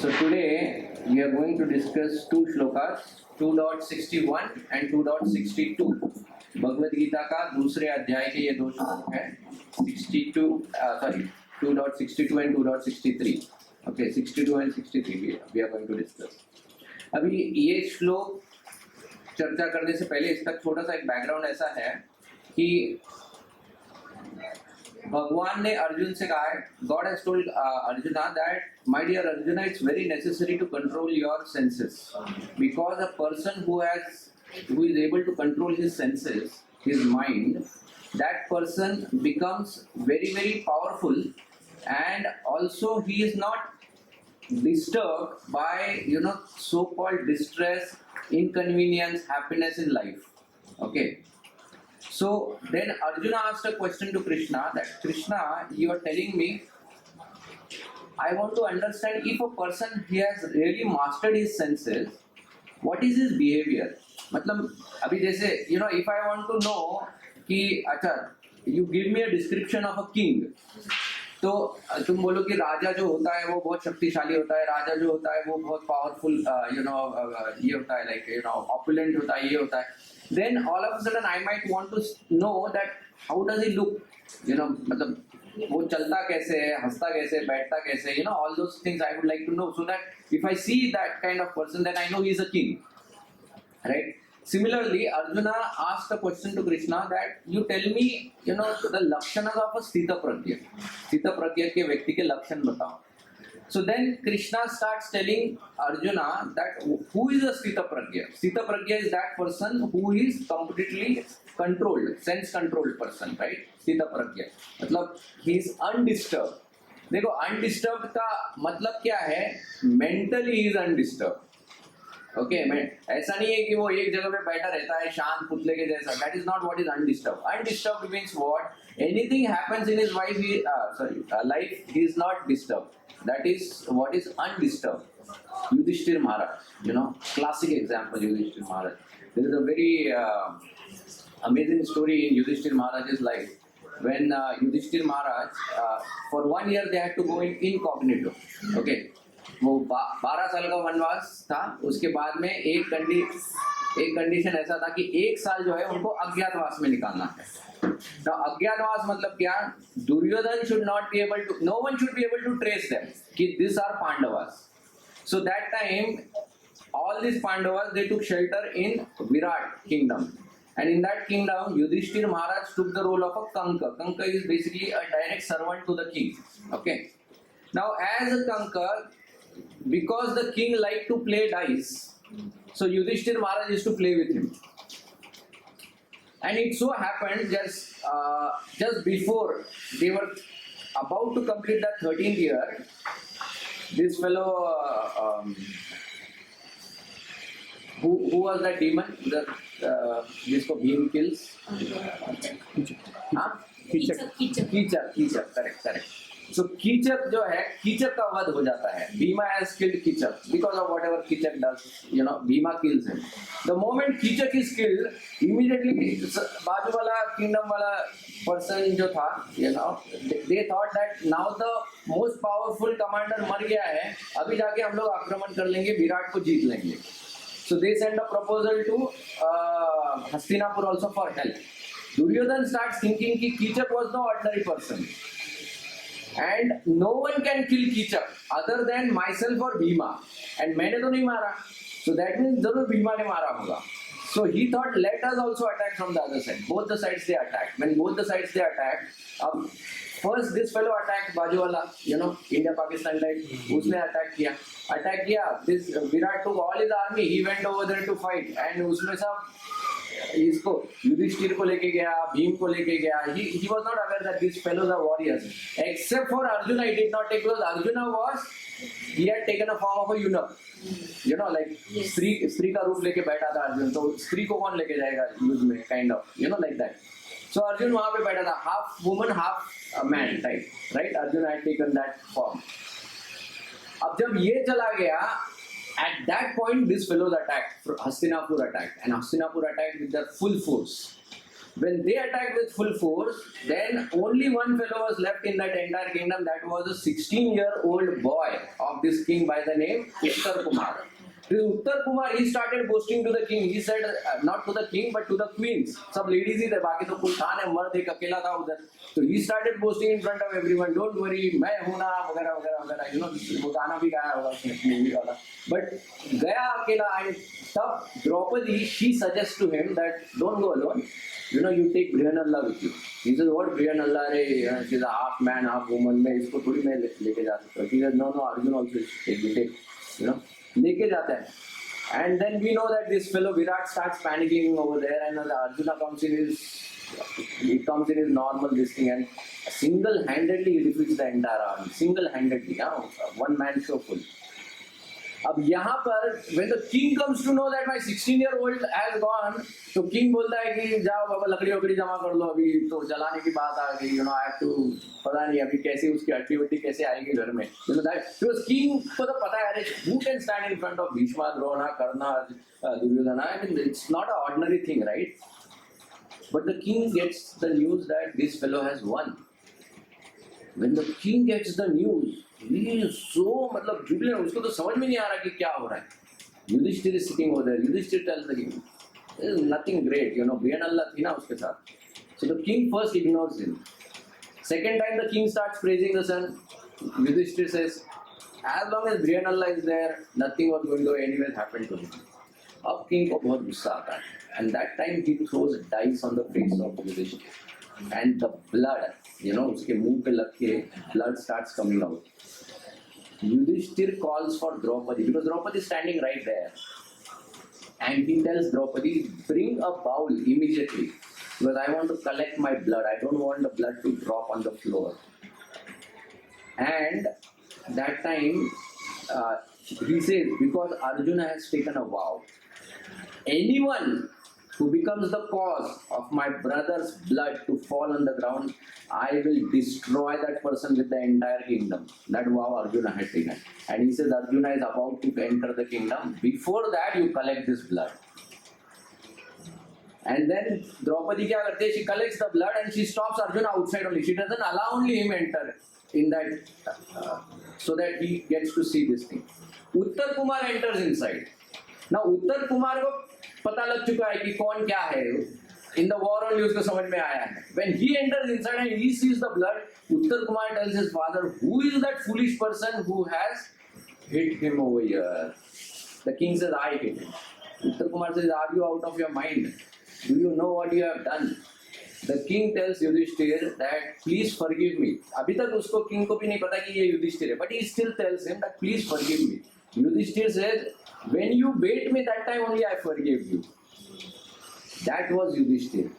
So today we are going to discuss two shlokas, 2.61 and 2.62. Bhagavad Gita का दूसरे अध्याय के ये दो श्लोक हैं, 2.62 and 2.63. Okay, 62 and 63 we are going to discuss. अभी ये श्लोक चर्चा करने से पहले इसका छोटा सा एक बैकग्राउंड ऐसा है कि भगवान ने अर्जुन से कहा है, God has told Arjuna that, my dear Arjuna, it's very necessary to control your senses, because a person who is able to control his senses, his mind, that person becomes very, very powerful, and also he is not disturbed by so-called distress, inconvenience, happiness in life. Okay. So then Arjuna asked a question to Krishna that, Krishna, you are telling me, I want to understand if a person he has really mastered his senses, what is his behavior? मतलब अभी जैसे if I want to know कि अच्छा you give me a description of a king, तो तुम बोलो कि राजा जो होता है वो बहुत शक्तिशाली होता है, राजा जो होता है वो बहुत पावरफुल ये होता है like opulent होता है, ये होता है. Then all of a sudden I might want to know that how does he look, मतलब वो चलता कैसे है, हंसता कैसे है, बैठता कैसे है, all those things I would like to know, so that if I see that kind of person, then I know he is a king, right? Similarly, Arjuna asked a question to Krishna that you tell me, the lakshanas of a Sthita Prajna. Sthita Prajna के व्यक्ति के लक्षण बताओ. So then Krishna starts telling Arjuna that who is a Sthita Prajna? Sthita Prajna is that person who is completely controlled, sense controlled person, right? Sthita Prajna. मतलब he is undisturbed. देखो undisturbed का मतलब क्या है? Mentally he is undisturbed. Okay, ऐसा नहीं है कि वो एक जगह पे बैठा रहता है शांत पुतले के जैसा. That is not what is undisturbed. Undisturbed means what? Anything happens in his life, he is not disturbed. That is what is undisturbed. Yudhishthir Maharaj, classic example, Yudhishthir Maharaj. There is a very amazing story in Yudhishthir Maharaj's life. When Yudhishthir Maharaj, for 1 year they had to go in incognito. Okay. वो 12 साल का वनवास था. उसके बाद में एक condition ऐसा था कि 1 साल जो है उनको अज्ञातवास में निकालना है. तो अज्ञातवास मतलब क्या? Duryodhan should not be able to, no one should be able to trace them कि these are Pandavas. So that time all these Pandavas, they took shelter in Virat kingdom, and in that kingdom Yudhishthir Maharaj took the role of a Kanka. Kanka is basically a direct servant to the king. Okay. Now as a Kanka, because the king liked to play dice, so Yudhishthir Maharaj used to play with him. And it so happened just before they were about to complete the 13th year, this fellow, who was that demon? जिसको Bhim kills? Kichaka, correct. So Kichaka जो है, कीचक का वध हो जाता है. Bhima has killed Kichaka because of whatever Kichaka does. Bhima kills him. The moment Kichaka is killed, immediately बाजू वाला kingdom वाला person जो था, they thought that now the most powerful commander मर गया है, अभी जाके हम लोग आक्रमण कर लेंगे, विराट को जीत लेंगे. So they send a proposal to Hastinapur also for help. Duryodhan starts thinking कि Kichaka was no ordinary person. And no one can kill Kichaka other than myself or Bhima. And मैंने तो नहीं मारा. So that means जरूर भीमा ने मारा होगा. So he thought, let us also attack from the other side. Both the sides they attacked. When both the sides they attacked, first this fellow attacked बाजू वाला, India Pakistan type. उसने attack किया. This Virat took all his army. He went over there to fight. And उसमें सब इसको युधिष्ठिर को लेके गया, भीम को लेके गया. He was not aware that these fellows are warriors. Except for Arjuna, he did not take, because Arjuna he had taken a form of a eunuch. Like स्त्री का रूप लेके बैठा था अर्जुन. तो स्त्री को कौन लेके जाएगा युद्ध में, kind of, like that. So Arjun वहाँ पे बैठा था, half woman, half man type, right? Arjuna had taken that form. अब जब ये चला गया, at that point, these fellows attacked. Hastinapur attacked, and Hastinapur attacked with their full force. When they attacked with full force, then only one fellow was left in that entire kingdom. That was a 16-year-old boy of this king by the name Uttar Kumar. This Uttar Kumar, he started boasting to the king. He said, not to the king, but to the queens. सब ladies ही थे, बाकी तो कोई था नहीं, मर्द एक अकेला था उधर. So he started boasting in front of everyone. Don't worry, मैं हूँ ना, वगैरह वगैरह वगैरह. You know, वो गाना भी गाया होगा उसने मूवी वाला. But गया अकेला, and तब Draupadi, she suggests to him that don't go alone. You know, you take Brihanalla with you. He says, what Brihanalla? She's a half man, half woman. मैं इसको थोड़ी मैं लेके जा सकता हूँ. He says, no, Arjun also take. You know. लेके जाता है. And then we know that this fellow Virat starts panicking over there, and Arjuna comes in his normal this thing, and single-handedly he defeats the entire army. Single-handedly, one man show full. अब यहाँ पर when the king comes to know that my 16-year-old has gone, तो king बोलता है कि जाओ बाबा लकड़ी वकड़ी जमा कर लो, अभी तो जलाने की बात आ गई. You know, I have to, पता नहीं अभी कैसे उसकी एक्टिविटी कैसे आएगी घर में. You know that because king को तो पता है अरे who can stand in front of Bhishma, Drona, Karna, Duryodhana. I mean, it's not an ordinary thing, right? But the king gets the news that this fellow has won. When the king gets the news, he is so मतलब जुबिलेंट, उसको तो समझ में नहीं आ रहा कि क्या हो रहा है. Yudhishthir is sitting over there. Yudhishthir tells the king, there is nothing great, you know, Brihanalla थी ना उसके साथ. So the king first ignores him. Second time the king starts praising the son. Yudhishthir says, as long as Brihanalla is there, nothing was going to anyways happen to him. अब king को बहुत गुस्सा आता है. And that time he throws dice on the face of Yudhishthir. And the blood, you know, उसके मुंह पे लग के blood starts coming out. Yudhishthir calls for Draupadi because Draupadi is standing right there. And he tells Draupadi, bring a bowl immediately because I want to collect my blood. I don't want the blood to drop on the floor. And that time, he says, because Arjuna has taken a vow, anyone who becomes the cause of my brother's blood to fall on the ground, I will destroy that person with the entire kingdom. That vow Arjuna had taken. And he says Arjuna is about to enter the kingdom. Before that, you collect this blood. And then Draupadi kya karte? She collects the blood and she stops Arjuna outside only. She doesn't allow only him enter in that, so that he gets to see this thing. Uttar Kumar enters inside. Now Uttar Kumar को पता लग चुका है कि कौन क्या है. In the war only उसको समझ में आया है. When he enters inside and he sees the blood, Uttar Kumar tells his father, who is that foolish person who has hit him over here? The king says, I hit him. Uttar Kumar says, are you out of your mind? Do you know what you have done? The king tells Yudhishthir that please forgive me. अभी तक उसको king को भी नहीं पता कि ये युधिष्ठिर है, but he still tells him that please forgive me. Yudhishthir says, when you bait me that time only I forgave you. That was Yudhishthir.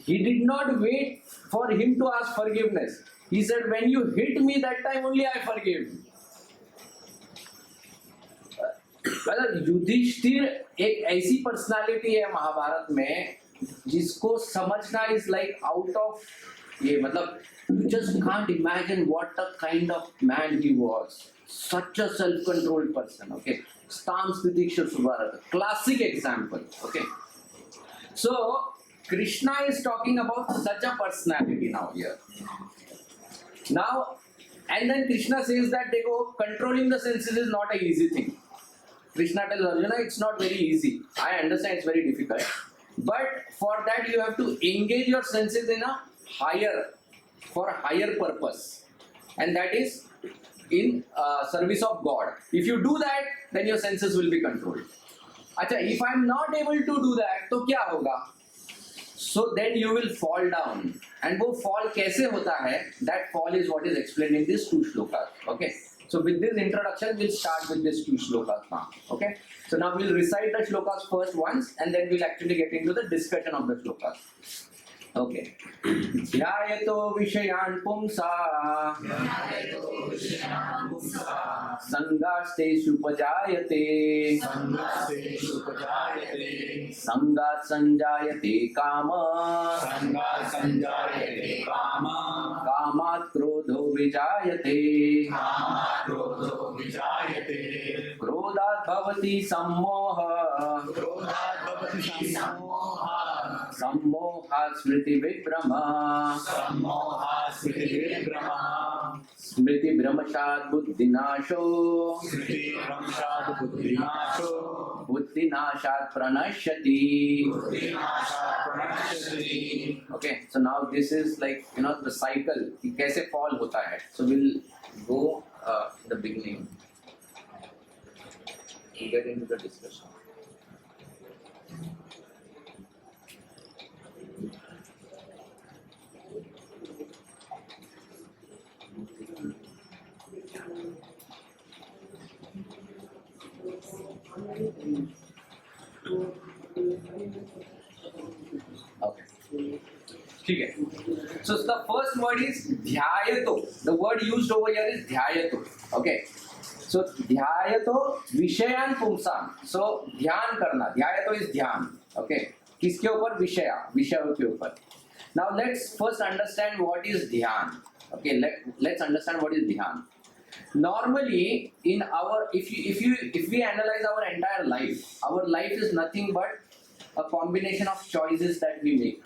He did not wait for him to ask forgiveness. He said, when you hit me that time only I forgave you. Yudhishthir एक ऐसी personality है महाभारत में जिसको समझना is like out of ये मतलब you just can't imagine what a kind of man he was. Such a self-controlled person. Okay, Stam Sthitiksha Subharata, classic example. Okay, so Krishna is talking about such a personality now here. Now, and then Krishna says that देखो controlling the senses is not an easy thing. Krishna tells Arjuna it's not very easy. I understand it's very difficult, but for that you have to engage your senses in a for a higher purpose, and that is in service of God. If you do that, then your senses will be controlled. अच्छा, if I am not able to do that, तो क्या होगा? So then you will fall down. And वो fall कैसे होता है? That fall is what is explained in these two shlokas. Okay. So with this introduction, we'll start with these two shlokas now. Okay. So now we'll recite the shlokas first once, and then we'll actually get into the discussion of the shlokas. Okay. ध्यायतो विषयान् पुंसा संगास्तेषुपजायते संगात् संजायते काम कामात् क्रोधो विजायते क्रोधात् भवति सम्मोहः सम्मोहा स्मृति विभ्रमा स्मृति भ्रमशात् बुद्धिनाशो बुद्धिनाशात् प्रणश्यति. Okay, so now this is like the cycle कि कैसे fall होता है. So we'll go the beginning. We'll get into the discussion. Okay. ठीक है. So the first word is ध्यायतो. The word used over here is ध्यायतो. Okay. So ध्यायतो विषयान पुंसाम. So ध्यान करना. ध्यायतो is ध्यान. Okay. किसके ऊपर? विषयों के ऊपर. Now let's first understand what is ध्यान. Okay. Let's understand what is ध्यान. Normally in our if we analyze our entire life, our life is nothing but a combination of choices that we make.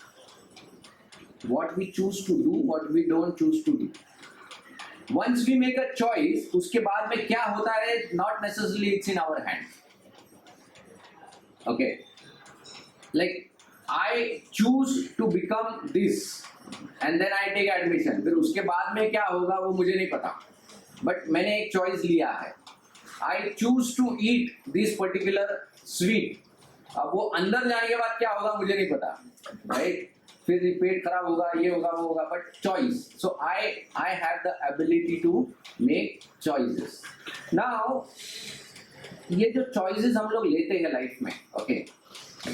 What we choose to do, what we don't choose to do. Once we make a choice, उसके बाद में क्या होता है? Not necessarily it's in our hand. Okay, like I choose to become this, and then I take admission. फिर उसके बाद में क्या होगा वो मुझे नहीं पता. But मैंने एक choice लिया है. I choose to eat this particular sweet. अब वो अंदर जाने के बाद क्या होगा मुझे नहीं पता, right? फिर पेट खराब होगा, ये होगा, वो होगा, but choice. So I have the ability to make choices. Now ये जो choices हम लोग लेते हैं लाइफ में, okay?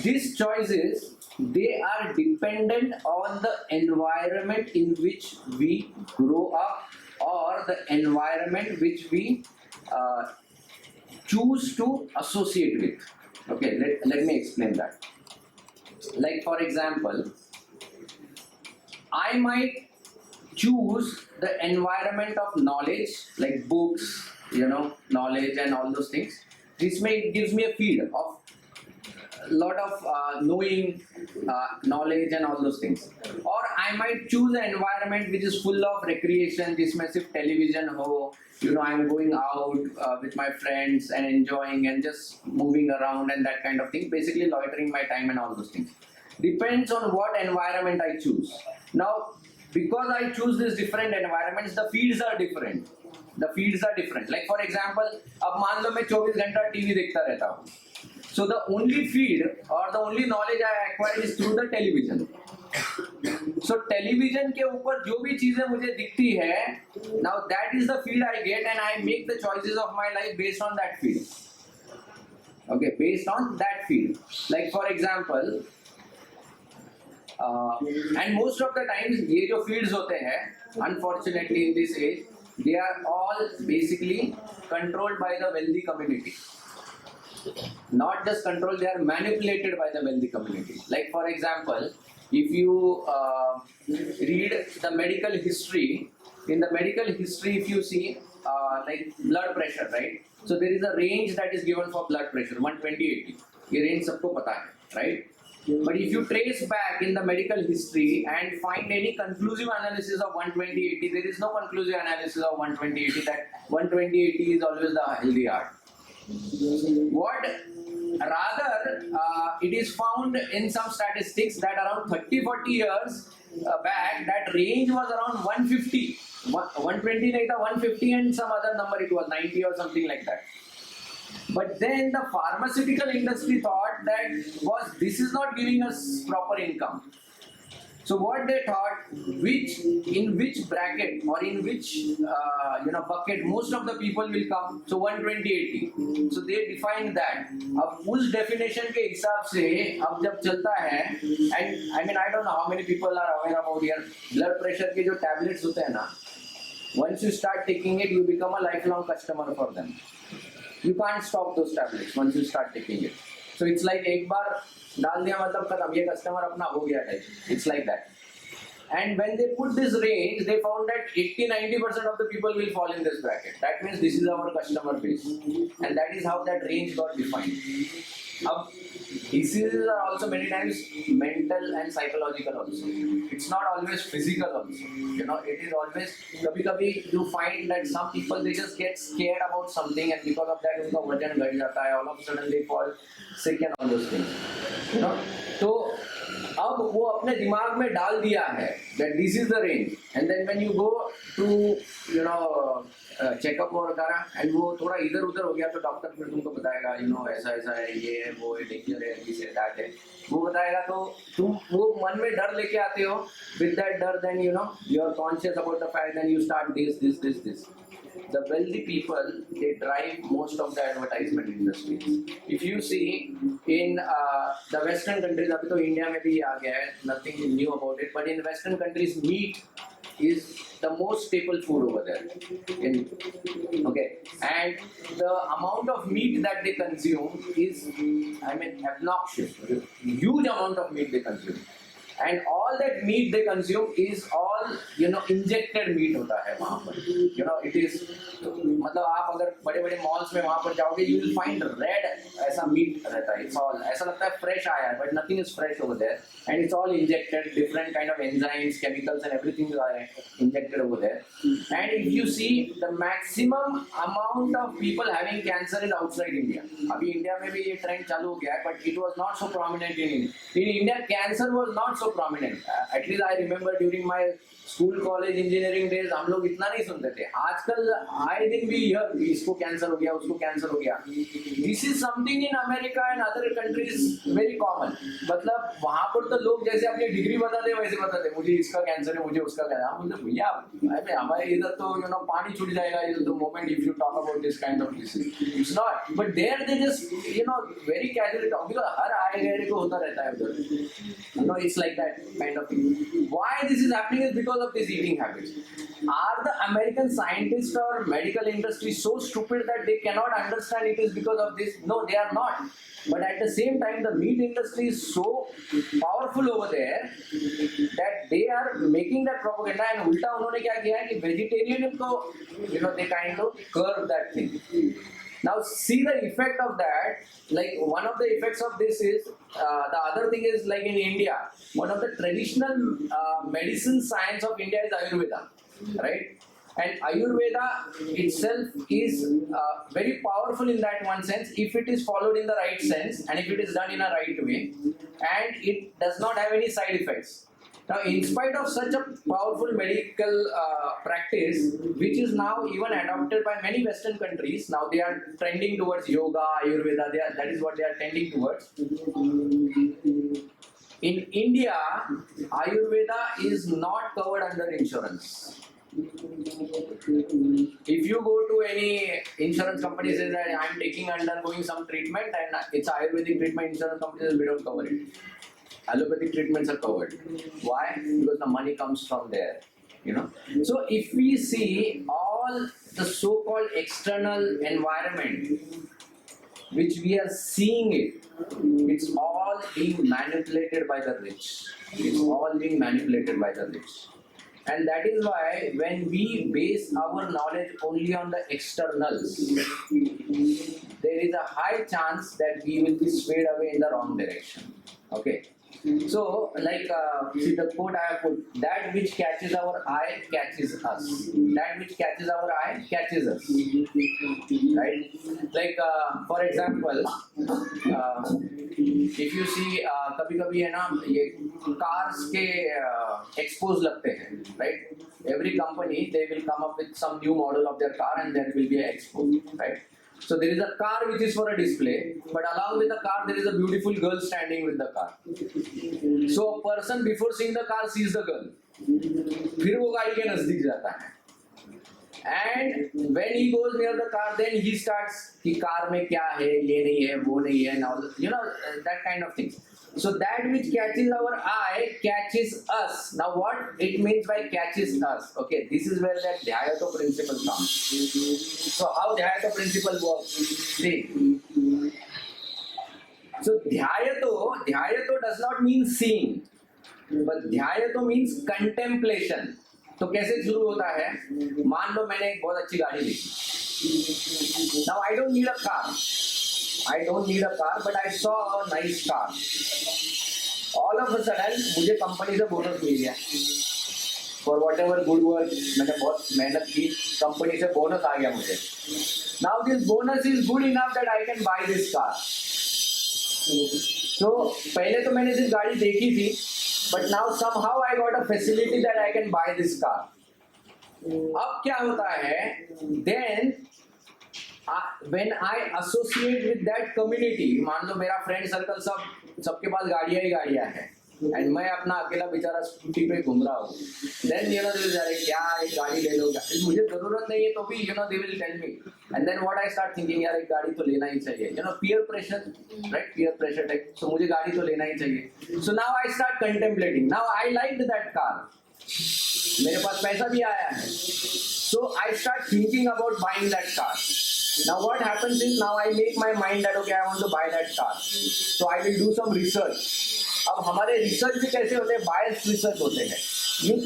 These choices they are dependent on the environment in which we grow up or the environment which we choose to associate with. Okay, let me explain that. Like for example, I might choose the environment of knowledge, like books, knowledge and all those things. This gives me a feed of a lot of knowing, knowledge and all those things. Or I might choose an environment which is full of recreation, जिसमें सिर्फ television हो, I'm going out with my friends and enjoying and just moving around and that kind of thing, basically loitering my time and all those things. Depends on what environment I choose. Now, because I choose these different environments, the feeds are different. Like for example, अब मान लो मैं 24 घंटा TV देखता रहता हूँ. So the only feed or the only knowledge I acquired is through the television. So television के ऊपर जो भी चीजें मुझे दिखती है, now that is the feed I get and I make the choices of my life based on that feed. Okay, based on that feed. Like for example, and most of the times ये जो feeds होते हैं, unfortunately in this age, they are all basically controlled by the wealthy community. Not just controlled, they are manipulated by the wealthy community. Like for example, if you read the medical history, in the medical history if you see like blood pressure, right? So there is a range that is given for blood pressure, 120/80. ये range सबको पता है, right? But if you trace back in the medical history and find any conclusive analysis of 120/80, there is no conclusive analysis of 120/80 that 120/80 is always the healthy art. What rather it is found in some statistics that around 30-40 years back that range was around 150, 120 नहीं था, 150 and some other number it was 90 or something like that. But then the pharmaceutical industry thought that this is not giving us proper income. So what they thought, in which bracket or in which bucket most of the people will come. So 120/80. So they defined that. अब उस definition के हिसाब से अब जब चलता है, and I mean I don't know how many people are aware about here blood pressure के जो tablets होते हैं ना, once you start taking it, you become a lifelong customer for them. You can't stop those tablets once you start taking it. So it's like एक बार डाल दिया मतलब खत्म, ये कस्टमर अपना हो गया type. It's like that. And when they put this range, they found that 80-90% of the people will fall in this bracket. That means this is our customer base, and that is how that range got defined. अब Diseases are also many times mental and psychological also. It's not always physical also. You know, it is always, kabhi you find that some people they just get scared about something and because of that उनका वजन घट जाता है, all of a sudden they fall sick and all those things. You know, तो अब वो अपने दिमाग में डाल दिया है that this is the range, and then when you go to you know checkup और करा एंड वो थोड़ा इधर उधर हो गया तो डॉक्टर फिर तुमको बताएगा यू नो ऐसा ऐसा है, ये है, वो है, डेंजर है, दिस है, दैट है, वो बताएगा तो तुम वो मन में डर लेके आते हो. विद दैट डर then you know you are conscious about the fact, then you start this. The wealthy people, they drive most of the advertisement industries. If you see in the Western countries, अभी तो India में भी आ गया है, nothing new about it. But in Western countries, meat is the most staple food over there. Okay, and the amount of meat that they consume is, I mean, obnoxious. Huge amount of meat they consume. And all that meat they consume is all you know injected meat होता है वहाँ पर. You know it is, मतलब आप अगर बड़े बड़े malls में वहाँ पर जाओगे you will find red ऐसा मीट रहता है. It's all ऐसा लगता है fresh आया है, but nothing is fresh over there, and it's all injected, different kind of enzymes, chemicals and everything are injected over there. And if you see the maximum amount of people having cancer is outside India. अभी India में भी ये trend चालू हो गया है, but it was not so prominent in India. In India, cancer was not so prominent. At least I remember during my school college engineering days हम लोग इतना नहीं सुनते थे. आजकल आए दिन भी हियर इसको कैंसर हो गया, उसको कैंसर हो गया. This is something in America and other countries very common. मतलब वहां पर तो लोग जैसे अपनी डिग्री बताते वैसे बताते, मुझे इसका कैंसर है, मुझे उसका कैंसर. हम बोलते भैया हमारे इधर तो यू नो पानी छूट जाएगा इधर तो moment if you talk about this kind of disease. It's not, but there they just you know very casually talk, because हर आए गए को होता रहता है उधर. You know it's like that kind of thing. Why this is happening is because of these eating habits. Are the American scientists or medical industry so stupid that they cannot understand it is because of this? No, they are not. But at the same time, the meat industry is so powerful over there that they are making that propaganda. And उल्टा उन्होंने क्या किया है कि vegetarian को you know they kind of curb that thing. Now see the effect of that. Like one of the effects of this is the other thing is like in India, one of the traditional medicine science of India is Ayurveda, right? And Ayurveda itself is very powerful in that one sense if it is followed in the right sense and if it is done in a right way, and it does not have any side effects. Now, in spite of such a powerful medical practice, which is now even adopted by many Western countries, now they are trending towards yoga, Ayurveda. That is what they are tending towards. In India, Ayurveda is not covered under insurance. If you go to any insurance company says that I am undergoing some treatment and it's Ayurvedic treatment, insurance company says we don't cover it. Allopathic treatments are covered. Why? Because the money comes from there. You know. So if we see all the so-called external environment, which we are seeing it's all being manipulated by the rich. It's all being manipulated by the rich. And that is why when we base our knowledge only on the externals, there is a high chance that we will be swayed away in the wrong direction. Okay. So, like, see the quote I have put, that which catches our eye catches us. That which catches our eye catches us. Right? Like, for example, if you see, कभी-कभी है ना ये cars के expos लगते हैं, right? Every company they will come up with some new model of their car and there will be an expo, right? So there is a car which is for a display, but along with the car there is a beautiful girl standing with the car. So a person before seeing the car sees the girl. फिर वो गाड़ी के नजदीक जाता है. And when he goes near the car, then he starts कि car में क्या है, ये नहीं है, वो नहीं है, now you know that kind of things. So that which catches our eye catches us. Now what it means by catches us? Okay, this is where that Dhyayato principle comes. So how Dhyayato principle works? See. So Dhyayato does not mean seeing, but Dhyayato means contemplation. तो कैसे शुरू होता है? मान लो मैंने एक बहुत अच्छी गाड़ी ली. Now I don't need a car. I don't need a car, but I saw a nice car. All of a sudden मुझे कंपनी से बोनस मिल गया for what ever good work. मैंने बहुत मेहनत की, कंपनी से बोनस आ गया मुझे. Now this bonus is good enough that I can by this car. तो पहले तो मैंने जिस गाड़ी देखी थी, but now somehow I got a facility that I can by this car. अब क्या होता है, then when I associate with that community, मान लो मेरा फ्रेंड सर्कल सबके पास गाड़ियां ही गाड़ियां हैं, एंड मैं अपना अकेला बेचारा स्कूटी पे घूम रहा हूँ. Then you know they will क्या एक गाड़ी ले लो, मुझे जरूरत नहीं है तो भी you know they will tell me, and then what I start thinking, यार एक गाड़ी तो लेना ही चाहिए. You know peer pressure, right, peer pressure type. So मुझे गाड़ी तो लेना ही चाहिए. So now I start contemplating. Now I like that car, मेरे पास पैसा भी आया है. So I start thinking about buying that car. Now what happens is, now I make my mind that okay I want to buy that car, so I will do some research. अब हमारे research भी कैसे होते हैं, biased research होते हैं. You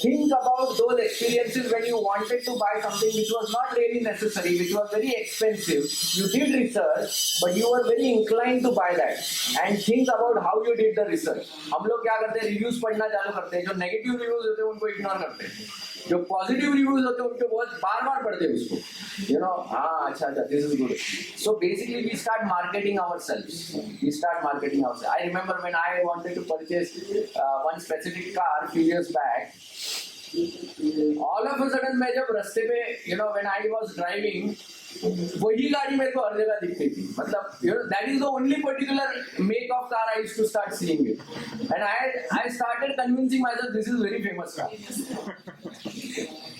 think about those experiences when you wanted to buy something which was not really necessary, which was very expensive. You did research, but you were very inclined to buy that. And think about how you did the research. हम लोग क्या करते हैं, reviews पढ़ना चालू करते हैं. जो नेगेटिव रिव्यूज होते हैं उनको इग्नोर करते हैं, जो पॉजिटिव रिव्यूज होते हैं उनको बहुत बार बार पढ़ते हैं उसको. यू नो हाँ अच्छा अच्छा, this is good. So basically we start marketing ourselves. We start marketing ourselves. I remember when I wanted to purchase one specific car few years back, all of a sudden मैं जब रास्ते पे you know when I was driving, वही गाड़ी मेरे को हर जगह दिखती थी. मतलब you know that is the only particular make of car I used to start seeing it, and I started convincing myself this is very famous car.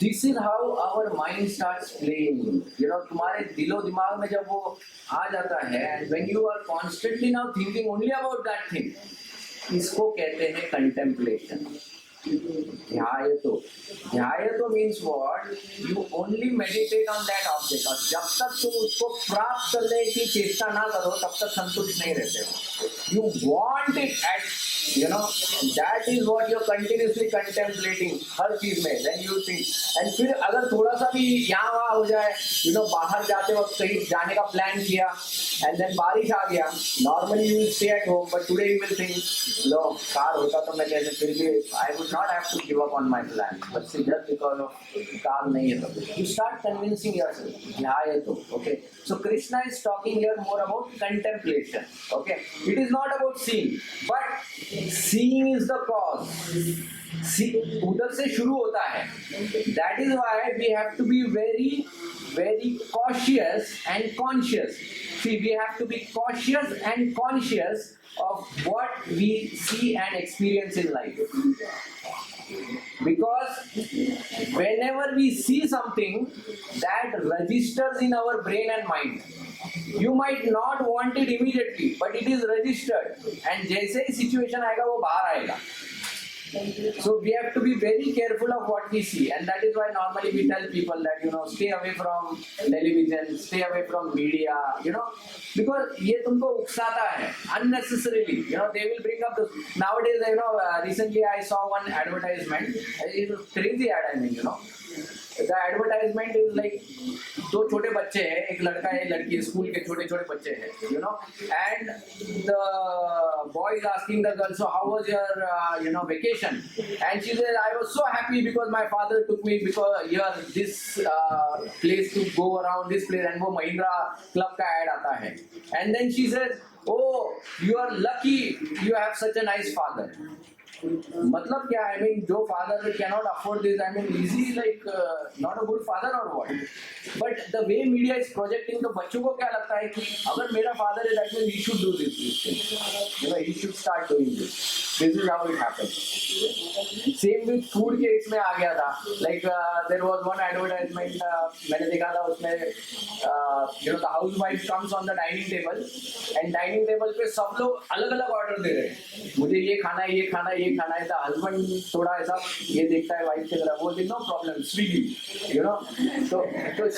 This is how our mind starts playing. You know तुम्हारे दिलो दिमाग में जब वो आ जाता है, and when you are constantly now thinking only about that thing, इसको कहते हैं contemplation. ध्यायतो means what? You only meditate on that object. और जब तक तुम उसको प्राप्त करने की चेष्टा ना करो तब तक संतुष्ट नहीं रहते हो. You want it at, you know, that is what you're continuously contemplating हर चीज में. Then you think, and फिर अगर थोड़ा सा भी यहाँ वहाँ हो जाए, you know, बाहर जाते वक्त कहीं जाने का प्लान किया, and then बारिश आ गया, normally you will stay at home, but today you will think, low car होता तो मैं कैसे, फिर भी I would not have to give up on my plan, but see just because of car नहीं है तो you start convincing yourself. ध्यायतो. Okay, so Krishna is talking here more about contemplation. Okay, it is not about seeing, but seeing is the cause. See, उधर से शुरू होता है. That is why we have to be very very cautious and conscious. See, we have to be cautious and conscious of what we see and experience in life. Because whenever we see something, that registers in our brain and mind. You might not want it immediately, but it is registered. And जैसे ही situation आएगा वो बाहर आएगा. So we have to be very careful of what we see, and that is why normally we tell people that you know stay away from television, stay away from media, you know, because ये तुमको उकसाता है unnecessarily. You know they will bring up the nowadays. You know recently I saw one advertisement. It was crazy ad. I mean you know. The advertisement is like दो छोटे बच्चे हैं, एक लड़का है एक लड़की, स्कूल के छोटे छोटे बच्चे हैं, you know, and the boy is asking the girl, so how was your vacation? And she said, I was so happy because my father took me because here this place to go around this place, and वो Mahindra club का ad आता है. And then she said, oh you are lucky you have such a nice father. मतलब क्या, I mean जो father cannot afford this, I mean is he like not a good father or what? But the way media is projecting, तो बच्चों को क्या लगता है कि अगर मेरा father है, that means he should do this thing. You know, he should start doing this. This is how it happens. Same with food के इसमें आ गया था. Like there was one advertisement मैंने देखा था उसमें you know the housewife comes on the dining table, and dining table पे सब लोग अलग अलग ऑर्डर दे रहे हैं. मुझे ये खाना है, ये खाना है, ये खाना है. हस्बैंड थोड़ा ऐसा ये देखता है वाइफ की तरह, वो no problem Swiggy, you know. तो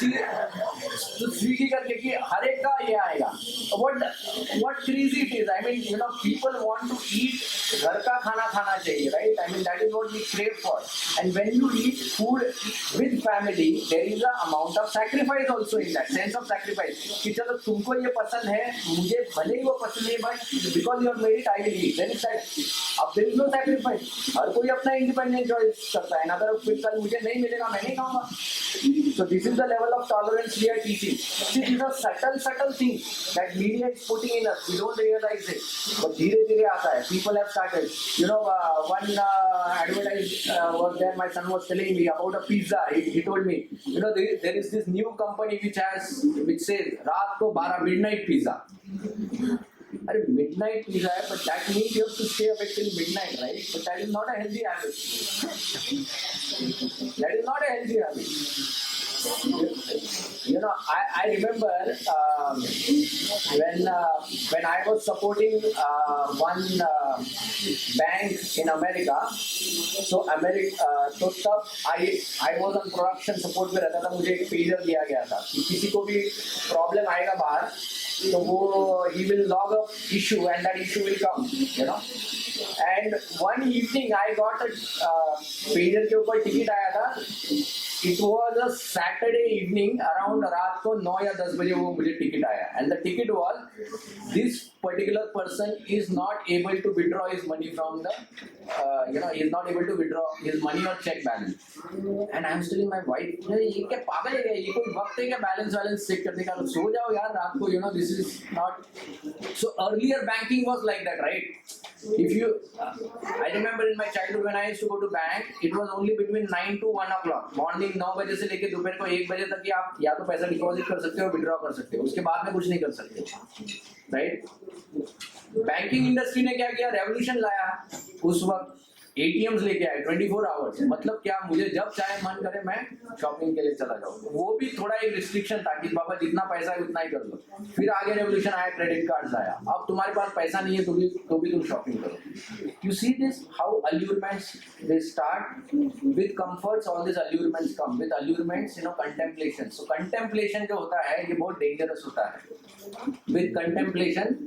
स्विगी करके कि हर एक का ये आएगा. what crazy it is. I mean, you know, people want to eat घर का खाना खाना चाहिए, right? I mean, that is what we crave for. And when you eat food with family, there is a amount of sacrifice also in that, sense of sacrifice. कि चलो तुमको ये पसंद है, मुझे भले ही वो पसंद है, but because you have made it, I will eat. Then it's like, अब there is no sacrifice. हर कोई अपना independent choice करता है. अगर फिर कल मुझे नहीं मिलेगा, मैं नहीं खाऊंगा. So this is the level of tolerance we are teaching. See, these are subtle things that media is putting in us. We don't realize it. But धीरे-धीरे आता है. People have started. You know, one advertise was there. My son was telling me about a pizza. He told me, you know, there is this new company which says रात को 12 midnight pizza. अरे midnight pizza है, but that means you have to stay awake till midnight, right? But that is not a healthy habit. That is not a healthy habit. You know, I remember when I was supporting one bank in America. So तो तब I was on production support में रहता था. मुझे एक pager दिया गया था कि किसी को भी problem आएगा बाहर, तो वो he will log a issue and that issue will come, you know. And one evening I got a pager के ऊपर ticket आया था. It was a Saturday evening around रात को 9 या 10 बजे वो मुझे ticket आया. And the ticket was, this particular person is not able to withdraw his money from the, you know, he is not able to withdraw his money or check balance. And I am telling my wife, ये क्या पागल है क्या? ये कोई वक्त है क्या balance check करने का? सो जाओ यार रात को, you know, this is not. So earlier banking was like that, right? If you, I remember in my childhood when I used to go to bank, it was only between 9 to 1 o'clock. Morning 9 बजे से लेके दोपहर को 1 बजे तक ही आप या तो पैसा डिपॉजिट कर सकते हो, विड्रॉ कर सकते हो. उसके बाद में कुछ नहीं कर सकते, राइट? बैंकिंग इंडस्ट्री ने क्या किया? रेवोल्यूशन लाया. उस वक्त ATMs लेके आए 24 आवर्स. मतलब क्या, मुझे जब चाहे मन करे मैं शॉपिंग के लिए चला जाऊँ. वो भी थोड़ा एक रिस्ट्रिक्शन था कि बाबा जितना पैसा है उतना ही कर लो. फिर आगे रेवोल्यूशन आया, क्रेडिट कार्ड आया. अब तुम्हारे पास पैसा नहीं है तो भी तुम शॉपिंग करो. You see this how allurements they start with comforts. All these allurements come with allurements, you know, contemplation. So contemplation जो होता है ये बहुत डेंजरस होता है. With contemplation,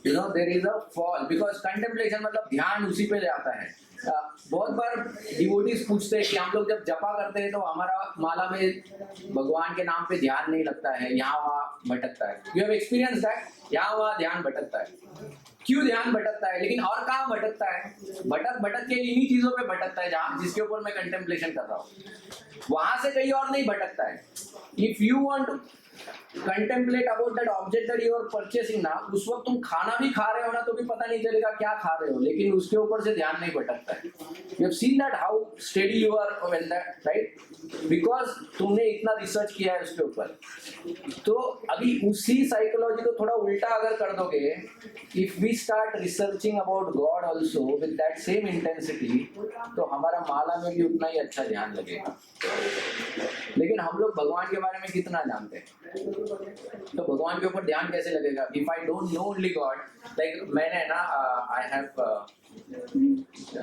you know, there is a fall, because contemplation मतलब ध्यान उसी पे जाता है. बहुत बार डिवोटीज पूछते हैं कि हम लोग जब जपा करते हैं तो हमारा माला में भगवान के नाम पे ध्यान नहीं लगता है, यहाँ वहाँ भटकता है. You have experience that? यहाँ वहाँ ध्यान भटकता है. क्यों ध्यान भटकता है? लेकिन और कहाँ भटकता है? भटक के इन्हीं चीजों पे भटकता है जहाँ जिसके ऊपर मैं कंटेम्पलेशन कर रहा हूँ. वहां से कहीं और नहीं भटकता है. If you want to contemplate about that object that you are purchasing ना, उस वक्त तुम खाना भी खा रहे हो ना तो भी पता नहीं चलेगा क्या खा रहे हो, लेकिन उसके ऊपर से ध्यान नहीं भटकता है. You have seen that how steady you are when that, right? Because तुमने इतना रिसर्च किया है उसके ऊपर. तो अभी उसी साइकोलॉजी को थोड़ा उल्टा अगर कर दोगे, if we start researching about God also with that same intensity, तो हमारा माला में भी उतना ही अच्छा ध्यान लगेगा. लेकिन हम लोग भगवान के बारे में कितना जानते हैं? तो भगवान के ऊपर ध्यान कैसे लगेगा? If I don't know only God, like मैंने ना I have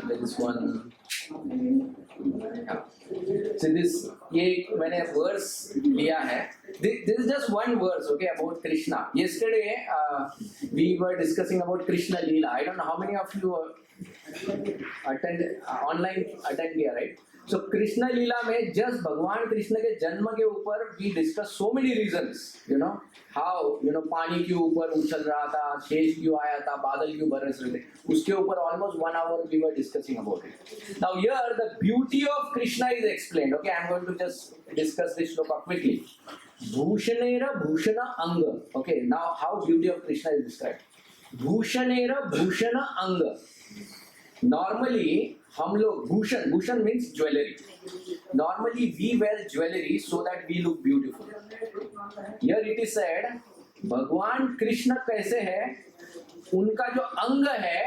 this one, so this ये मैंने वर्स लिया है. This is just one verse, okay, about Krishna. Yesterday we were discussing about Krishna Leela. I don't know how many of you online attend किया, right? So Krishna Leela में just भगवान कृष्ण के जन्म के ऊपर we discuss so many reasons, you know, how, you know, पानी क्यों ऊपर उछल रहा था, शेष क्यों आया था, बादल क्यों बरस रहे थे, उसके ऊपर almost 1 hour we were discussing about it. Now here the beauty of Krishna is explained. Okay, I am going to just discuss this shloka quickly. Bhushanera Bhushana Anga. Okay, now how beauty of Krishna is described. Bhushanera Bhushana Anga. Normally हम लोग Bhushan means jewelry. Normally we wear jewelry so that we look beautiful. Here it is said, भगवान कृष्ण कैसे है, उनका जो अंग है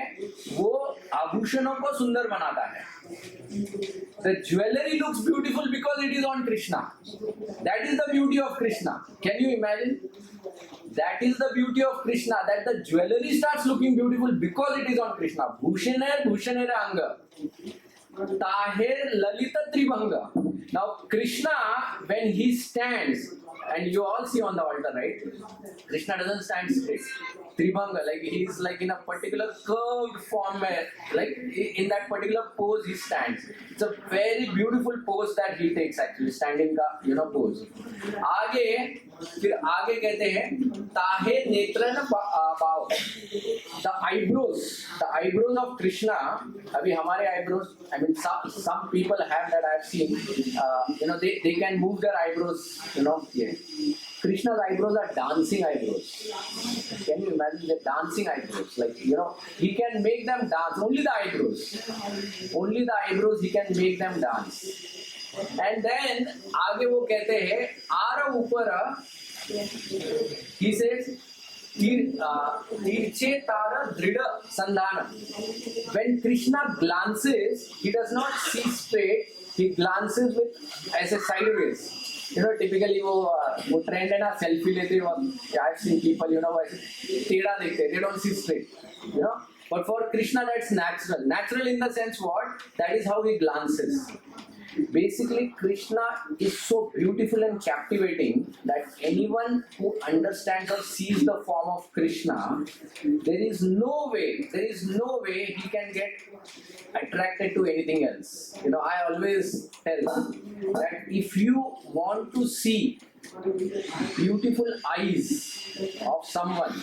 वो आभूषणों को सुंदर बनाता है. The jewelry looks beautiful because it is on Krishna. That is the beauty of Krishna. Can you imagine? That is the beauty of Krishna, that the jewelry starts looking beautiful because it is on Krishna. Bhushanera anga. Tahir lalita tribhanga. Now Krishna, when he stands, And you all see on the altar, right? Krishna doesn't stand straight. Tribhanga, like he's like in a particular curved form, like in that particular pose he stands. It's a very beautiful pose that he takes actually, standing ka, pose. फिर आगे कहते हैं ताहे नेत्रन बाव. The eyebrows of Krishna. अभी हमारे eyebrows, I mean some people have that, I have seen. They can move their eyebrows. Yeah. Krishna's eyebrows are dancing eyebrows. Can you imagine the dancing eyebrows? Like, he can make them dance. Only the eyebrows he can make them dance. And then आगे वो कहते हैं are ऊपर, he says तीर्चे तार दृढ़ संधान. When Krishna glances, he does not see straight, he glances with ऐसे sideways. Typically वो trend है ना, selfie लेते वक्त I've seen people वैसे टेढ़ा देखते, they don't see straight, But for Krishna that's natural in the sense what, that is how he glances. Basically, Krishna is so beautiful and captivating that anyone who understands or sees the form of Krishna, there is no way he can get attracted to anything else. I always tell that if you want to see beautiful eyes of someone,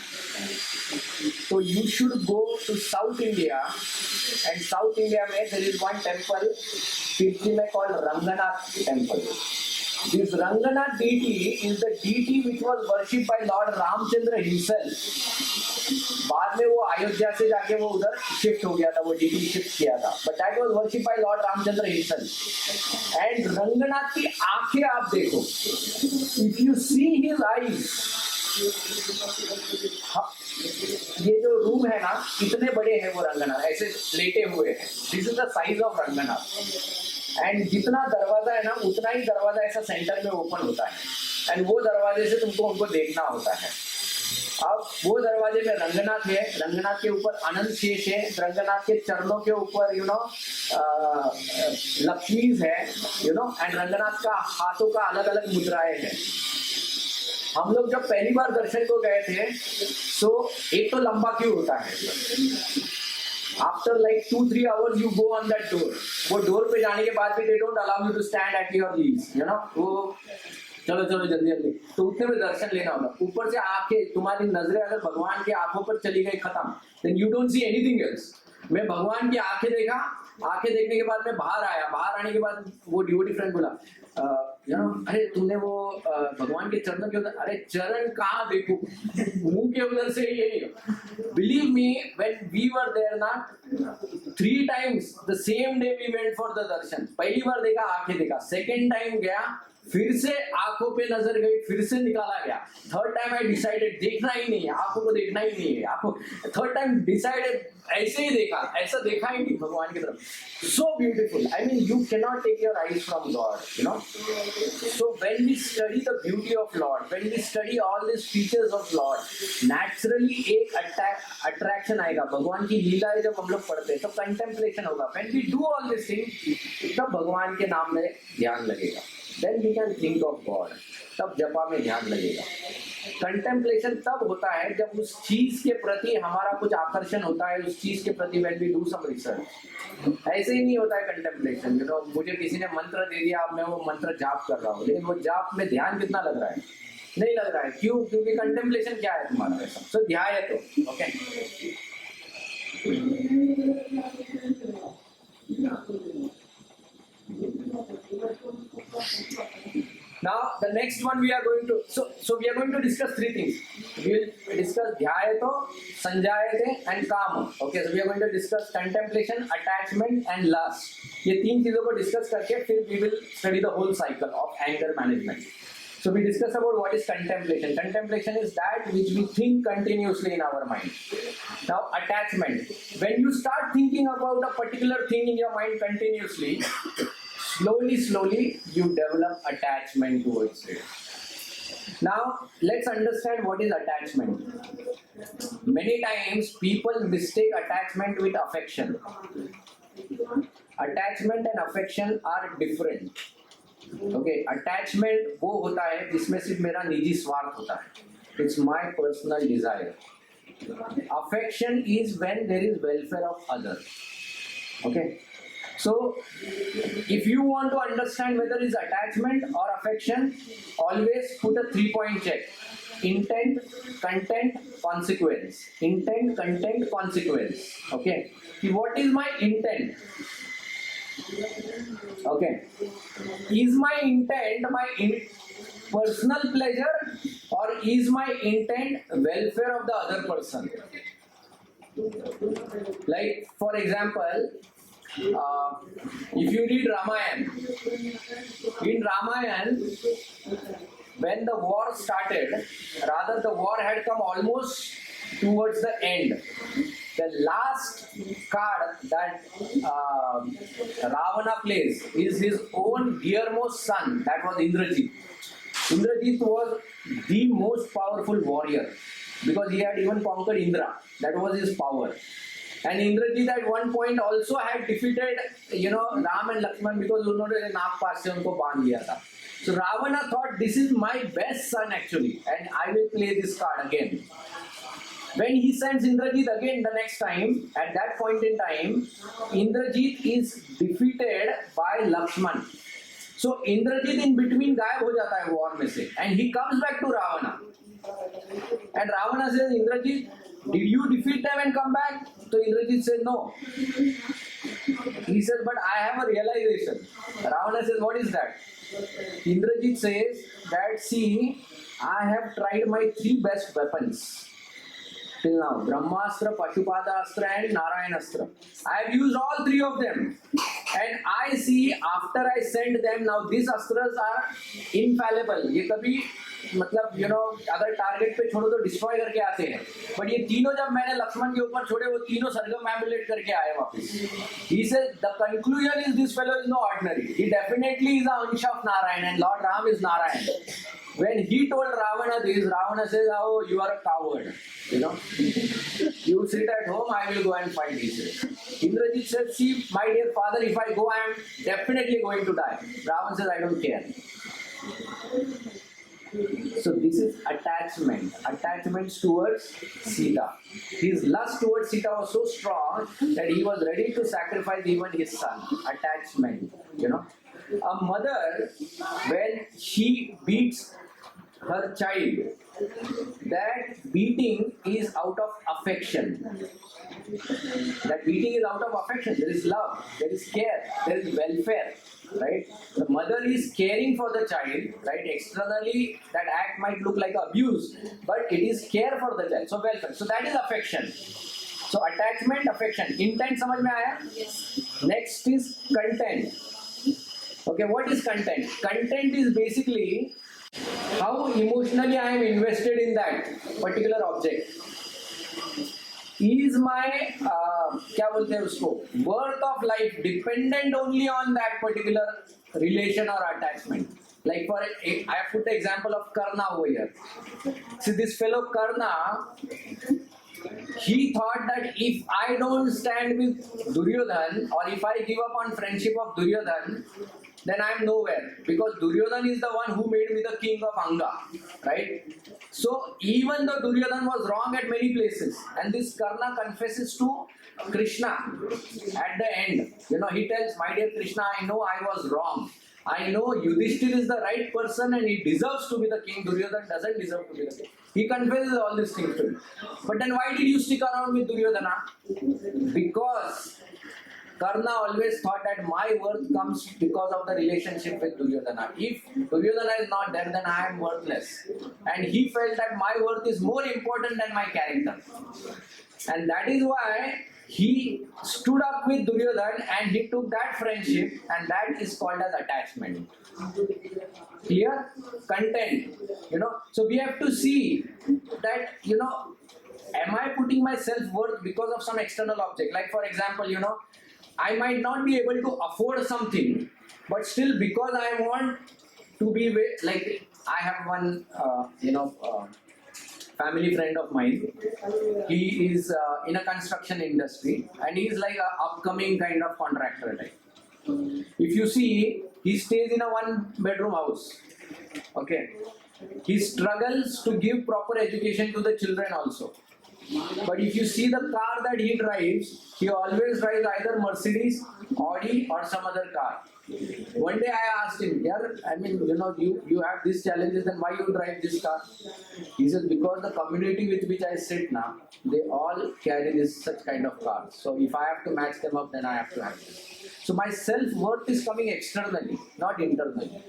so you should go to South India, and South India there is one temple Tirthi mein called Ranganath temple. This Ranganath deity is the deity which was worshipped by Lord Ramchandra himself. बाद में वो अयोध्या से जाके वो उधर shift हो गया था, वो deity शिफ्ट किया था. But that was worshipped by Lord Ramchandra himself. And Ranganath की आंखें आप देखो. If you see his eyes, ये जो रूम है ना, इतने बड़े हैं वो रंगनाथ, ऐसे लेटे हुए हैं. This is the size of Ranganath. And जितना दरवाजा है ना, उतना ही दरवाजा ऐसा सेंटर में ओपन होता है, एंड वो दरवाजे से तुमको उनको देखना होता है. अब वो दरवाजे में रंगनाथ है, रंगनाथ के ऊपर अनंत शेष है, रंगनाथ के चरणों के ऊपर लक्ष्मीज है, एंड रंगनाथ का हाथों का अलग अलग मुद्राएं हैं. हम लोग जब पहली बार दर्शन को गए थे, तो एक तो लंबा क्यों होता है. After like 2-3 hours you go on that door. वो डोर पे जाने के बाद भी they don't allow you to stand at your ease. वो चलो जल्दी, तो उतने में दर्शन लेना होगा. ऊपर से आंखें, तुम्हारी नजरें अगर भगवान की आंखों पर चली गई, खत्म. Then you don't see anything else. मैं भगवान की आंखें देखा, आंखें देखने के बाद मैं बाहर आने के बाद वो डिवोटी फ्रेंड बोला, अरे तुमने वो भगवान के चरणों के उधर, अरे चरण कहाँ देखूं, मुंह के उधर से ये. Believe me, when we were there ना, 3 times the same day we went for the दर्शन. पहली बार देखा, आंखें देखा. सेकेंड टाइम गया, फिर से आंखों पे नजर गई, फिर से निकाला गया. थर्ड टाइम आई डिसाइडेड देखना ही नहीं है, आंखों को देखना ही नहीं है. आपको थर्ड टाइम डिसाइडेड ऐसे ही देखा, ऐसा देखा ही नहीं भगवान की तरफ. So beautiful. I mean, you cannot take your eyes from God, So when we study the beauty of Lord, when we study all these features of Lord, naturally एक attraction आएगा. भगवान की लीलाएं जब हम लोग पढ़ते हैं तो contemplation होगा. When we do all these things, तब भगवान के नाम में ध्यान लगेगा. Then we can think of God. तब जपा में ध्यान लगेगा. कंटेम्पलेशन तब होता है जब उस चीज के प्रति हमारा कुछ आकर्षण होता है, उस चीज के प्रति when we do some research. ऐसे ही नहीं होता है कंटेम्पलेशन. मुझे किसी ने मंत्र दे दिया, अब मैं वो मंत्र जाप कर रहा हूँ, लेकिन वो जाप में ध्यान कितना लग रहा है, नहीं लग रहा है. क्यों? क्योंकि कंटेम्पलेशन क्या है तुम्हारा, ऐसा सो ध्यान है. तो okay, now the next one we are going to we are going to discuss 3 things. We will discuss dhyayato, sanjayate and kama. Okay, so we are going to discuss contemplation, attachment and lust. ये 3 चीजों को discuss करके फिर we will study the whole cycle of anger management. So we discuss about what is contemplation. Contemplation is that which we think continuously in our mind. Now attachment, when you start thinking about a particular thing in your mind continuously, slowly you develop attachment towards it. Now let's understand what is attachment. Many times people mistake attachment with affection. Attachment and affection are different. Okay, attachment वो होता है जिसमें सिर्फ मेरा निजी स्वार्थ होता है. It's my personal desire. Affection is when there is welfare of others. Okay. So, if you want to understand whether it's attachment or affection, always put a 3-point check. Intent, content, consequence. Intent, content, consequence. Okay. What is my intent? Okay. Is my intent personal pleasure, or is my intent welfare of the other person? Like, for example, if you read Ramayana, in Ramayana, when the war started, rather the war had come almost towards the end. The last card that Ravana plays is his own dearmost son, that was Indrajit. Indrajit was the most powerful warrior because he had even conquered Indra. That was his power. And Indrajit at one point also had defeated, Ram and Lakshman because उन्होंने नाग पास से उनको बांध लिया था. So Ravana thought, this is my best son actually, and I will play this card again. When he sends Indrajit again the next time, at that point in time, Indrajit is defeated by Lakshman. So Indrajit in between गायब हो जाता है war में से, and he comes back to Ravana. And Ravana says, Indrajit, did you defeat them and come back? So Indrajit says, no. He says, but I have a realization. Ravana says, what is that? Indrajit says that, see, I have tried my 3 best weapons till now: Brahmastra, Pashupadastra and Narayanastra. I have used all 3 of them, and I see after I send them, now these astras are infallible. ये कभी मतलब अगर target पे छोड़ो तो destroy करके आते हैं, बट ये तीनों जब मैंने लक्ष्मण के ऊपर छोड़े, वो तीनों सरगम एमुलेट करके आए वापस. He says the conclusion is this fellow is no ordinary. He definitely is a अंश of Narayan, and Lord Ram is Narayan. When he told Ravana this, Ravana says, oh, you are a coward. You sit at home, I will go and fight. He says. Indrajit said, see, my dear father, if I go, I am definitely going to die. Ravana says, I don't care. So this is attachment. Attachment towards Sita. His lust towards Sita was so strong that he was ready to sacrifice even his son. Attachment. A mother, when she beats her child, that beating is out of affection. That beating is out of affection. There is love, there is care, there is welfare, right? The mother is caring for the child, right? Externally, that act might look like abuse, but it is care for the child. So welfare. So that is affection. So attachment, affection. Intent समझ में आया? Yes. Next is content. Okay, what is content? Content is basically how emotionally I am invested in that particular object. Is my क्या बोलते हैं उसको, worth of life dependent only on that particular relation or attachment? Like I have put the example of Karna over here. See, this fellow Karna, he thought that if I don't stand with Duryodhan, or if I give up on friendship of Duryodhan, then I am nowhere, because Duryodhan is the one who made me the king of Anga, right? So even though Duryodhan was wrong at many places, and this Karna confesses to Krishna at the end, he tells, my dear Krishna, I know I was wrong. I know Yudhishthir is the right person and he deserves to be the king. Duryodhan doesn't deserve to be the king. He confesses all these things to him. But then why did you stick around with Duryodhana? Because Karna always thought that my worth comes because of the relationship with Duryodhana. If Duryodhana is not there, then I am worthless. And he felt that my worth is more important than my character. And that is why he stood up with Duryodhana and he took that friendship, and that is called as attachment. Clear? Content. So we have to see that, am I putting my self-worth because of some external object? Like for example, I might not be able to afford something, but still because I want to be with, like I have one, family friend of mine. He is in a construction industry, and he is like an upcoming kind of contractor type. If you see, he stays in a one-bedroom house. Okay, he struggles to give proper education to the children also. But if you see the car that he drives, he always drives either Mercedes, Audi, or some other car. One day I asked him, yeah, I mean, you have these challenges, then why you drive this car? He said, because the community with which I sit now, they all carry this such kind of cars. So if I have to match them up, then I have to have this. So my self-worth is coming externally, not internally.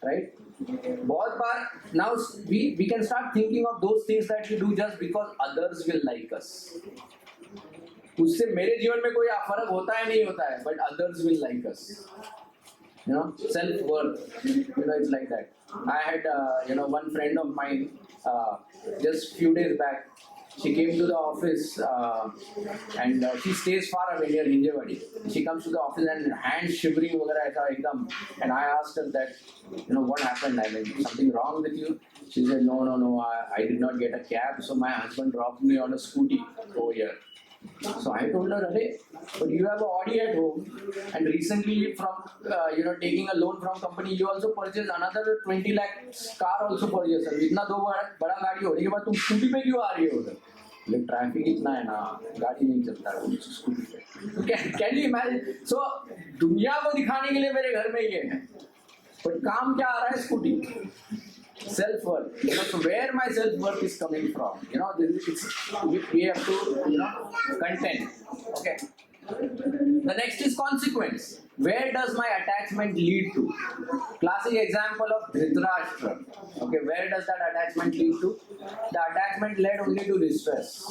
Right? बहुत बार now we can start thinking of those things that we do just because others will like us. उससे मेरे जीवन में कोई फर्क होता है नहीं होता है, but others will like us. Self worth. It's like that. I had one friend of mine just few days back. She came to the office and she stays far away near Hinjewadi. She comes to the office and hands shivering वगैरह ऐसा एकदम. And I asked her that, what happened? I mean, something wrong with you? She said, no, I did not get a cab, so my husband dropped me on a scooty over here. So I told her, hey, but you have an Audi at home, and recently from taking a loan from company, you also purchased another 20 lakh car also purchased. इतना दो बड़ा गाड़ी होने के बाद तुम scooty पे क्यों आ रही हो उधर? लेकिन ट्रैफिक इतना है ना, गाड़ी नहीं चलता है स्कूटी पे. Can you imagine? So दुनिया को दिखाने के लिए मेरे घर में ये है, but काम क्या आ रहा है scooty? Self-worth. So where my self-worth is coming from? We have to, content. Okay. The next is consequence. Where does my attachment lead to? Classic example of Dhritarashtra. Okay, where does that attachment lead to? The attachment led only to distress.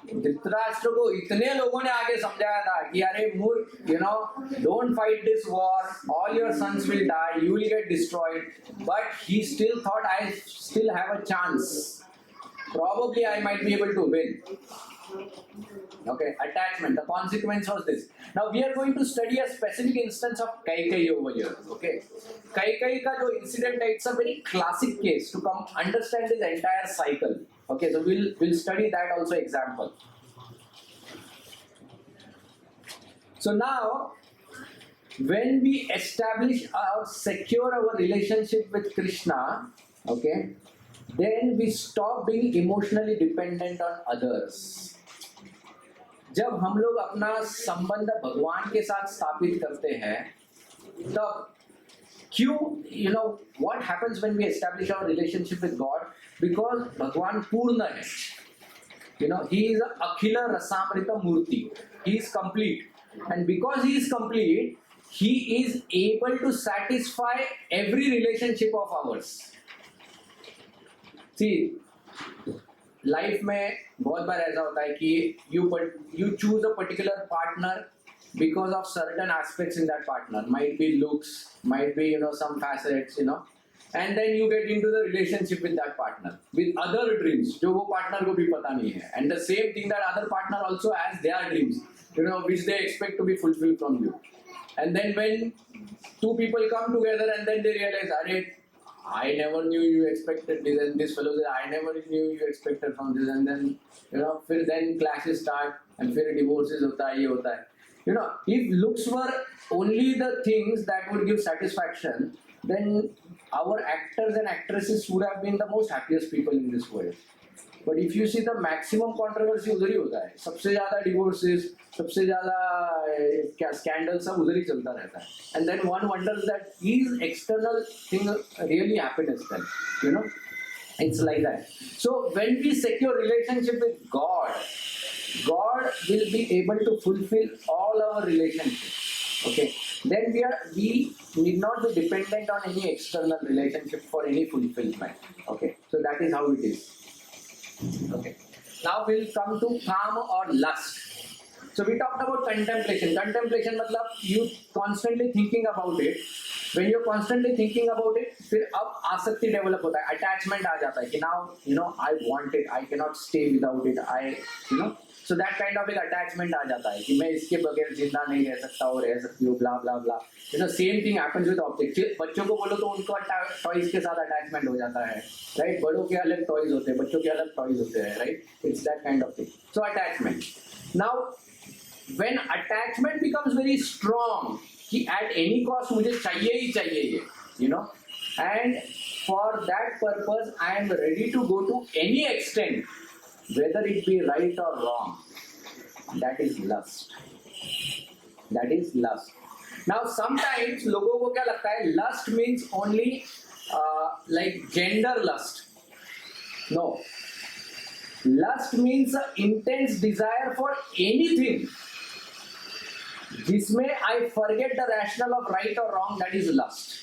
Dhritarashtra को इतने लोगों ने आगे समझाया था कि अरे मूर्ख, don't fight this war. All your sons will die. You will get destroyed. But he still thought, I still have a chance. Probably I might be able to win. Okay, attachment. The consequence was this. Now we are going to study a specific instance of Kaikeyi over here. Okay, Kaikeyi का जो incident है, it's a very classic case to come understand this entire cycle. Okay, so we'll study that also example. So now, when we establish or secure our relationship with Krishna, okay, then we stop being emotionally dependent on others. जब हम लोग अपना संबंध भगवान के साथ स्थापित करते हैं, तब क्यों, what happens when we establish our relationship with God? Because भगवान पूर्ण है. He is a अखिल रसामृत मूर्ति. He is complete, and because he is complete, he is able to satisfy every relationship of ours. See, life में बहुत बार ऐसा होता है कि you choose a particular partner because of certain aspects in that partner. Might be looks, might be some facets, and then you get into the relationship with that partner with other dreams जो वो partner को भी पता नहीं है, and the same thing that other partner also has their dreams, which they expect to be fulfilled from you. And then when two people come together and then they realize, अरे I never knew you expected this, and this fellow said, I never knew you expected from this, and then फिर then clashes start, and फिर divorces होता है, ये होता है. If looks were only the things that would give satisfaction, then our actors and actresses would have been the most happiest people in this world. But if you see the maximum controversy उधर ही होता है, सबसे ज़्यादा divorces, सबसे ज़्यादा क्या scandal सब उधर ही चलता रहता है. And then one wonders that is external thing really happiness then, it's like that. So when we secure relationship with God, God will be able to fulfill all our relationships. Okay, then we need not be dependent on any external relationship for any fulfillment. Okay, so that is how it is. Okay. Now we'll come to काम or lust. So we talked about contemplation. Contemplation मतलब you constantly thinking about it. When you're constantly thinking about it, फिर अब आसक्ति develop होता है, attachment आ जाता है कि now I want it, I cannot stay without it, so that kind of एक attachment आ जाता है कि मैं इसके बगैर जिंदा नहीं रह सकता और रह सकती हूँ, blah blah blah. Same thing happens with objects. बच्चों को बोलो तो उनको टॉयज के साथ अटैचमेंट हो जाता है, राइट? बड़ों के अलग टॉयज होते हैं, बच्चों के अलग टॉयज होते हैं, right? It's that kind of thing. So attachment. Now when attachment becomes very strong, कि at any cost मुझे चाहिए ही चाहिए ये, you know, and for that purpose I am ready to go to any extent, whether it be right or wrong. That is lust. That is lust. Now sometimes लोगों को क्या लगता है, lust means only like gender lust. No. Lust means an intense desire for anything जिसमें I forget the rationale of right or wrong. That is lust.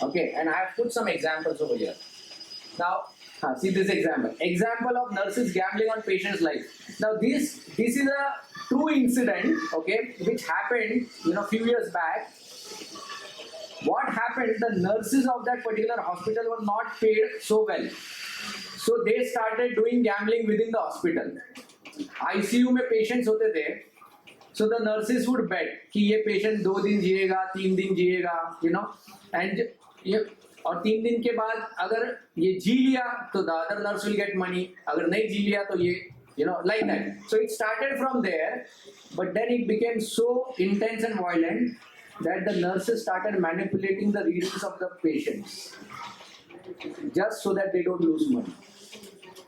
Okay, and I have put some examples over here. Now, see this example. Example of nurses gambling on patients' life. Now, this is a true incident, okay, which happened, few years back. What happened? The nurses of that particular hospital were not paid so well, so they started doing gambling within the hospital. ICU में patients होते थे, so the nurses would bet कि ये patient 2 दिन जिएगा, 3 दिन जिएगा, and और 3 दिन के बाद अगर ये जी लिया तो the other nurse will get money, अगर नहीं जी लिया तो ये, like that. So it started from there, but then it became so intense and violent that the nurses started manipulating the readings of the patients just so that they don't lose money.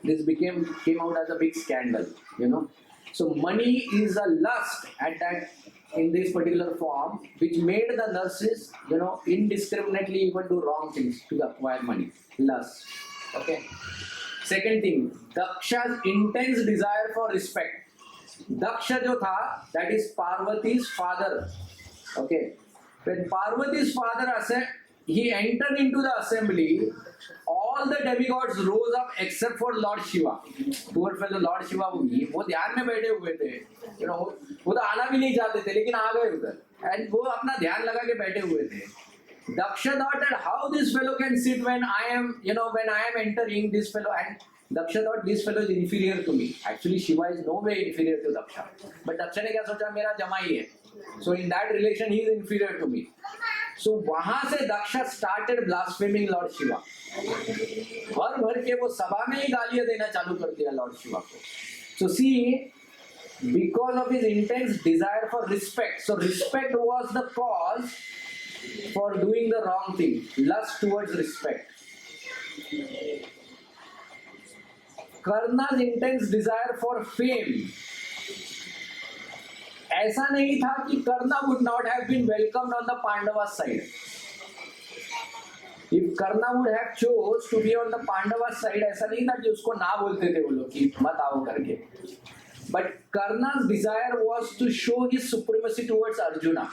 This came out as a big scandal, So money is a lust in this particular form, which made the nurses, indiscriminately even do wrong things to acquire money. Lust. Okay. Second thing, Daksha's intense desire for respect. Daksha jo tha, that is Parvati's father. Okay. When Parvati's father he entered into the assembly, all the demigods rose up except for Lord Shiva. Poor fellow Lord Shiva वो ध्यान में बैठे हुए थे, वो तो आना भी नहीं चाहते थे, लेकिन आ गए उधर, and वो अपना ध्यान लगा के बैठे हुए थे. Daksha thought that how this fellow can sit when I am entering this fellow, and Daksha thought this fellow is inferior to me. Actually, Shiva is no way inferior to Daksha, but Daksha ने क्या सोचा, मेरा जमाई है, so in that relation he is inferior to me. So वहां से Daksha started blaspheming Lord Shiva. भर के वो सभा में ही गालियां देना चालू कर दिया Lord Shiva को. So see, because of his intense desire for respect, so respect was the cause for doing the wrong thing. Lust towards respect. Karna's intense desire for fame. ऐसा नहीं था कि Karna would not have been welcomed on the Pandavas side. If Karna would have chose to be on the Pandavas side, ऐसा नहीं था कि उसको ना बोलते थे वो लोग कि मत आओ करके. But Karna's desire was to show his supremacy towards Arjuna.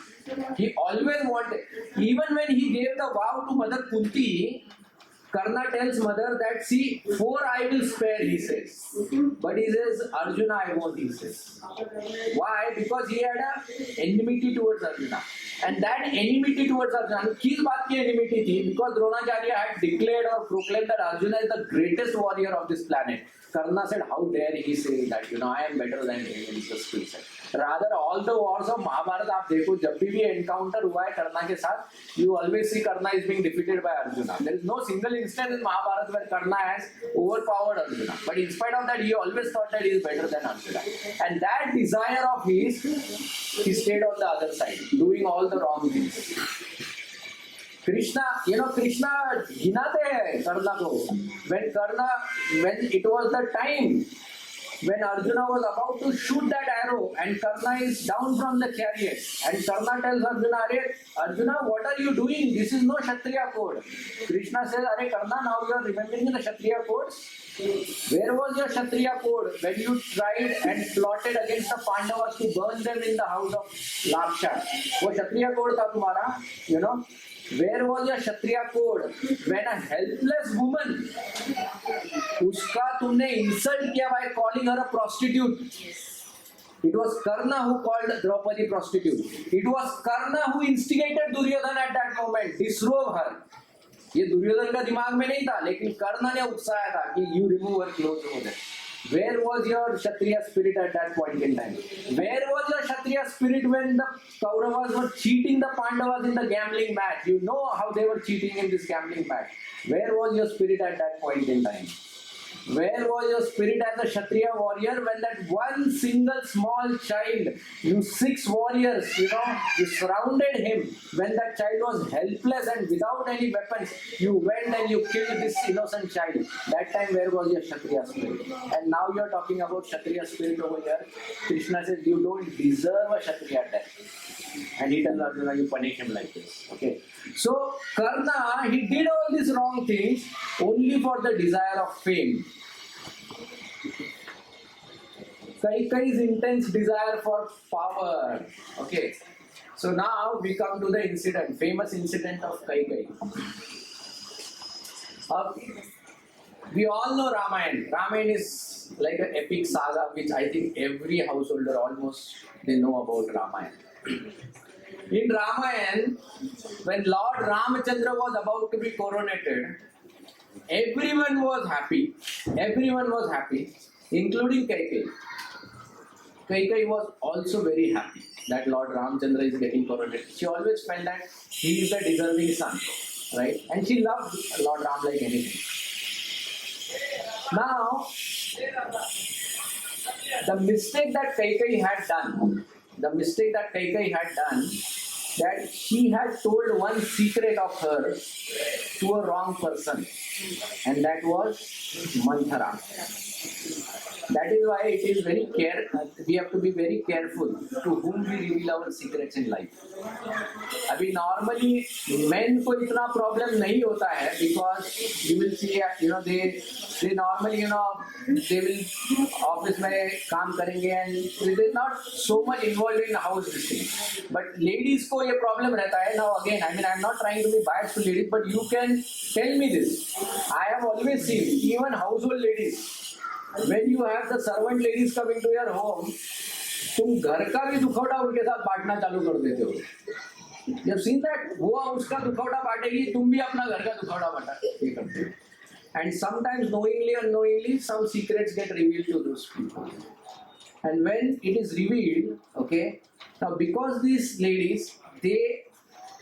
He always wanted, even when he gave the vow to Mother Kunti, Karna tells mother that, see, 4 I will spare, he says. But he says, Arjuna I won't, he says. Why? Because he had an enmity towards Arjuna. And that enmity towards Arjuna, किस बात की enmity थी? Because Dronacharya had declared or proclaimed that Arjuna is the greatest warrior of this planet. Karna said, how dare he say that, I am better than him in this skill set. Rather, all the wars of Mahabharata, आप देखो जब भी encounter हुआ है Karna के साथ, you always see Karna is being defeated by Arjuna. There is no single instance in Mahabharata where Karna has overpowered Arjuna. But in spite of that, he always thought that he is better than Arjuna. And that desire of his, he stayed on the other side, doing all the wrong things. Krishna गिनाते हैं Karna को. When it was the time when Arjuna was about to shoot that arrow and Karna is down from the chariot, and Karna tells Arjuna, what are you doing? This is no Kshatriya code. Krishna says, Karna, now you are remembering the Kshatriya codes? Where was your Kshatriya code when you tried and plotted against the Pandavas to burn them in the house of Laksha? वो Kshatriya code था तुम्हारा, Where was your Kshatriya code when a helpless woman, उसका तुमने insult किया by calling her a prostitute? It was Karna who called Draupadi prostitute. It was Karna who instigated Duryodhana at that moment, disrobe her. ये दुर्योधन का दिमाग में नहीं था, लेकिन कर्ण ने उत्साह था कि you remove her clothes over there. Where was your Kshatriya spirit at that point in time? Where was your Kshatriya spirit when the Kauravas were cheating the Pandavas in the gambling match? You know how they were cheating in this gambling match. Where was your spirit at that point in time? Where was your spirit as a Kshatriya warrior when that one single small child, you 6 warriors, you surrounded him, when that child was helpless and without any weapons, you went and you killed this innocent child. That time, where was your Kshatriya spirit? And now you are talking about Kshatriya spirit over here. Krishna says, you don't deserve a Kshatriya death. And he tells Arjuna, you punish him like this. Okay. So, Karna, he did all these wrong things only for the desire of fame. Kaikai's intense desire for power. Okay. So now we come to the incident, famous incident of Kaikai. We all know Ramayana. Ramayana is like an epic saga which I think every householder almost they know about Ramayana. In Ramayana, when Lord Ramachandra was about to be coronated, everyone was happy. Everyone was happy, including Kaikai. Kaikai was also very happy that Lord Ramachandra is getting coronated. She always felt that he is the deserving son, right? And she loved Lord Ram like anything. Now, the mistake that Kaikai had done, that she had told one secret of her to a wrong person, and that was Manthara. That is why it is we have to be very careful to whom we reveal our secrets in life. अभी normally men को इतना problem नहीं होता है because you will see they normally they will office में काम करेंगे and they are not so much involved in house this thing. But ladies को ये problem रहता है. Now again, I am not trying to be biased to ladies, but you can tell me this. I have always seen even household ladies. When you have the servant ladies coming to your home, तुम घर का भी दुखौटा उनके साथ बांटना चालू कर देते हो. You have seen that? वो उसका दुखौटा बांटेगी, तुम भी अपना घर का दुखौटा बांटते. And sometimes knowingly or unknowingly, some secrets get revealed to those people. And when it is revealed, okay, now because these ladies, they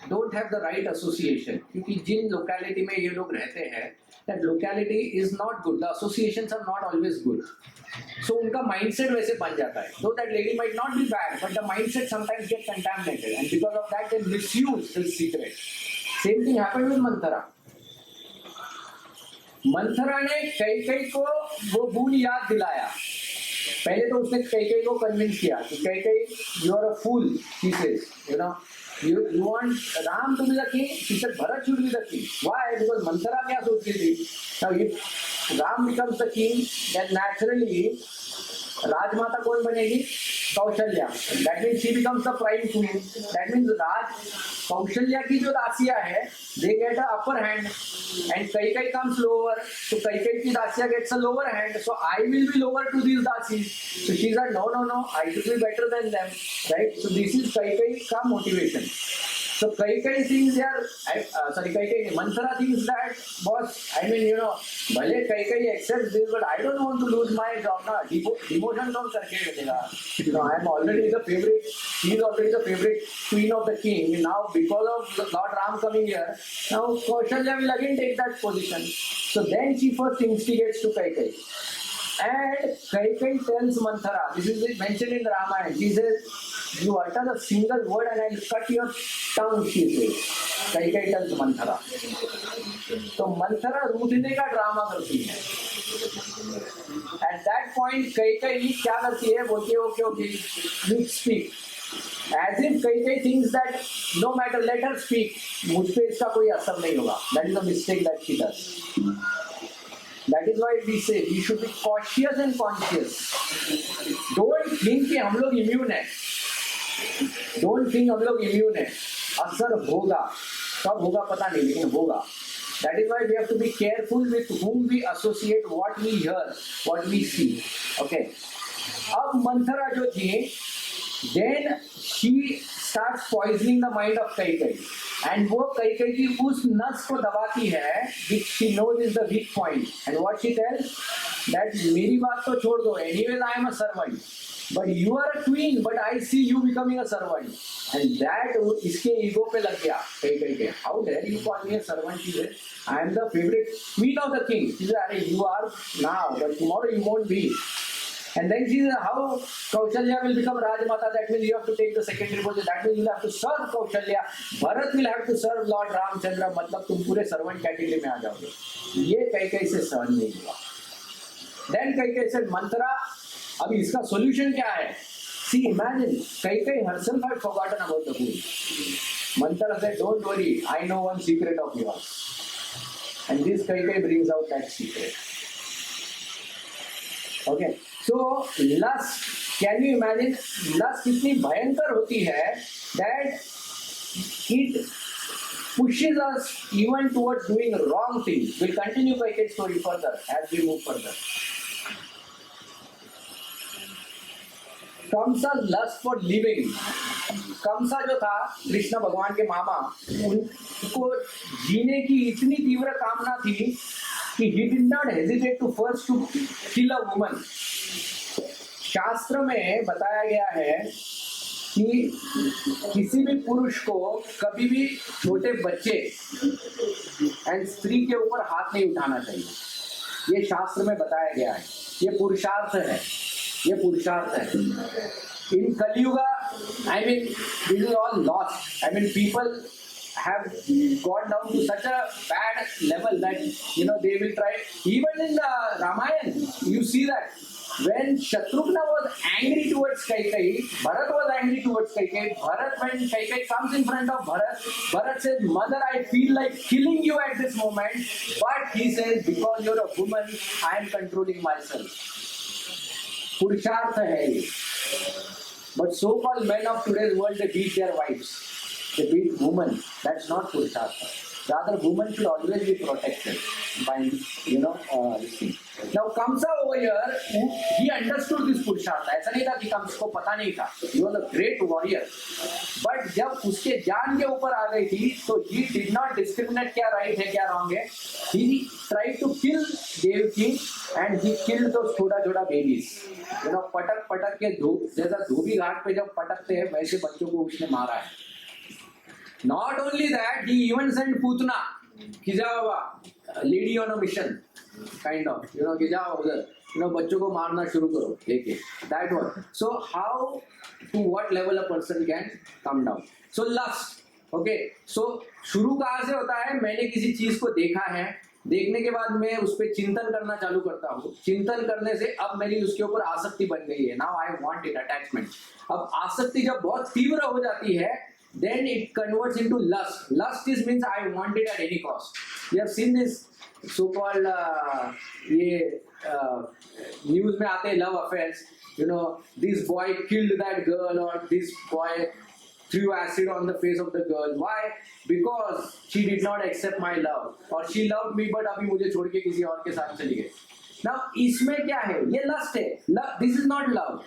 don't have the right association. क्योंकि जिन locality में ये लोग रहते हैं, that locality is not good. The associations are not always good. So उनका mindset वैसे बन जाता है. Though that lady might not be bad, but the mindset sometimes get contaminated, and because of that they misuse this secret. Same thing happened with Manthara. Manthara ने कैकेयी को वो भूल याद दिलाया. पहले तो उसने कैकेयी को कन्विंस किया कि Kaikeyi, you are a fool, she says, you want Ram to be the king? She said Bharat should be the king. Why? Because Manthara क्या सोच रही थी? Now if Ram becomes the king, then naturally राजमाता कौन बनेगी? Kaushalya. That means she becomes the prime queen. That means Kaushalya की जो दासियां है, they get an upper hand, and Kaikai comes lower. So Kaikai की दासियां gets a lower hand. So I will be lower to these dasis. So she said no, I should be better than them, right? So this is Kaikai का motivation. So Kaikai thinks Manthara thinks that, boss, भले Kaikai accepts this, but I don't want to lose my job. Demotion don't करके देगा. I am already the favorite. She is already the favorite queen of the king. Now because of Lord Ram coming here, now Kaushalya will again take that position. So then she first instigates to Kaikai. And Kaikai tells Manthara, this is mentioned in the Ramayana, she says, you utter a single word and I will cut your tongue, she says. Kaikai tells Manthara. So Manthara रूठने का drama करती है. At that point, Kaikai क्या करती है? बोलती है okay, you speak. As if Kaikai thinks that no matter, let her speak. मुझ पे इसका कोई असर नहीं होगा. That is the mistake that she does. That is why we say we should be cautious and conscious. Don't think कि हम लोग immune हैं. Don't think हम लोग immune हैं. असर होगा. कब होगा पता नहीं, लेकिन होगा. That is why we have to be careful with whom we associate, what we hear, what we see. Okay. अब मंथरा जो थी, then she starts poisoning the mind of Kaikai. And वो कैकेयी की उस नस को दबाती है which she knows is the weak point. And what she tells? That मेरी बात तो छोड़ दो. Anyways, I am a servant. But you are a queen, but I see you becoming a servant. And that इसके ego पे लग गया कहीं के. How dare you call me a servant? She said, I am the favorite queen of the king. She said, अरे you are now, but tomorrow you won't be. And then she said, how Kaushalya will become Rajmata? That means you have to take the secondary position. That means you have to serve Kaushalya. Bharat will have to serve Lord Ramchandra. मतलब तुम पूरे servant category में आ जाओगे. ये कहीं से सहन नहीं हुआ. Then कहीं से मंत्रा. अभी इसका solution क्या है? See, imagine, कहीं herself had forgotten about the food. Mantra said, don't worry, I know one secret of yours. And this कहीं brings out that secret. Okay. So lust, can you imagine? Lust इतनी भयंकर होती है that it pushes us even towards doing wrong things. We'll continue Kaike's story further as we move further. Kamsa lust for living. Kamsa जो था कृष्ण भगवान के मामा, उनको जीने की इतनी तीव्र कामना थी कि he did not hesitate to first to kill a woman. शास्त्र में बताया गया है कि किसी भी पुरुष को कभी भी छोटे बच्चे एंड स्त्री के ऊपर हाथ नहीं उठाना चाहिए. ये शास्त्र में बताया गया है. ये पुरुषार्थ है. ये पुरुषार्थ है. इन Kaliyuga, I mean, this is all lost. I mean, people have gone down to such a bad level that they will try. Even in the Ramayana, you see that when Shatrughna was angry towards Kaikeyi, Bharat was angry towards Kaikeyi. Bharat, when Kaikeyi comes in front of Bharat, Bharat says, "Mother, I feel like killing you at this moment." But he says, "Because you're a woman, I am controlling myself." पुरुषार्थ है ये. But so-called men of today's world, they beat their wives. They beat women. That's not purushartha. Rather, women should always be protected by, this thing. Now, Kamsa over here, he understood this purushartha. ऐसा नहीं था कि Kamsa को पता नहीं था. He was a great warrior. But जब उसके जान के ऊपर आ गई थी, तो he did not discriminate क्या right है क्या wrong है. He tried to kill Devaki and he killed those छोटा-छोटा babies. पटक के जैसा धोबी घाट पे जब पटकते हैं वैसे बच्चों को उसने मारा है. Not only that, he even sent Putna, कि जाओ बाबा, lady on a mission, kind of, कि जाओ उधर, बच्चों को मारना शुरू करो, लेके. That was. So how, to what level a person can come down? So lust, okay. So शुरू कहाँ से होता है? मैंने किसी चीज को देखा है, देखने के बाद मैं उस पर चिंतन करना चालू करता हूँ. चिंतन करने से अब मेरी उसके ऊपर आसक्ति बन गई है. Now I want it, attachment. अब आसक्ति जब बहुत तीव्र हो जाती है, then it converts into lust. Lust means I want it at any cost. You have seen this so-called ये news में आते हैं love affairs. This boy killed that girl, or this boy threw acid on the face of the girl. Why? Because she did not accept my love, or she loved me but अभी मुझे छोड़ के किसी और के साथ चली गई. Now इसमें क्या है? ये lust है. Love, this is not love.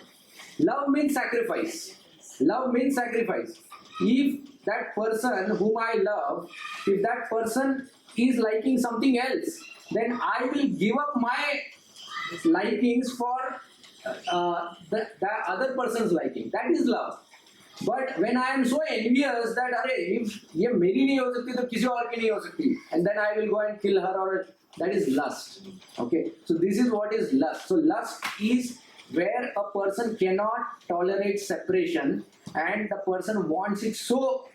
Love means sacrifice. Love means sacrifice. If that person whom I love, if that person is liking something else, then I will give up my likings for the other person's liking. That is love. But when I am so envious that if ये मेरी नहीं हो सकती तो किसी और की नहीं हो सकती, and then I will go and kill her, or that is lust. Okay, so this is what is lust. So lust is where a person cannot tolerate separation, and the person wants it so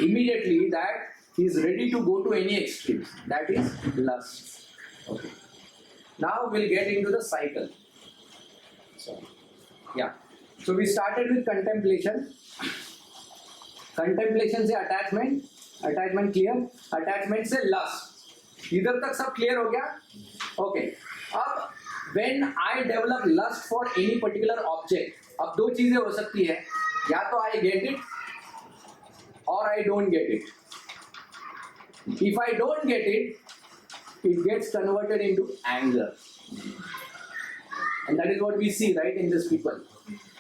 immediately that he is ready to go to any extreme. That is lust. Okay. Now we'll get into the cycle. So, yeah. So we started with contemplation. Contemplation से attachment. Attachment clear. Attachment से lust. इधर तक सब clear हो गया? Okay. अब when I develop lust for any particular object, अब दो चीजें हो सकती है, या तो I get it or I don't get it. If I don't get it, it gets converted into anger, and that is what we see right in these people.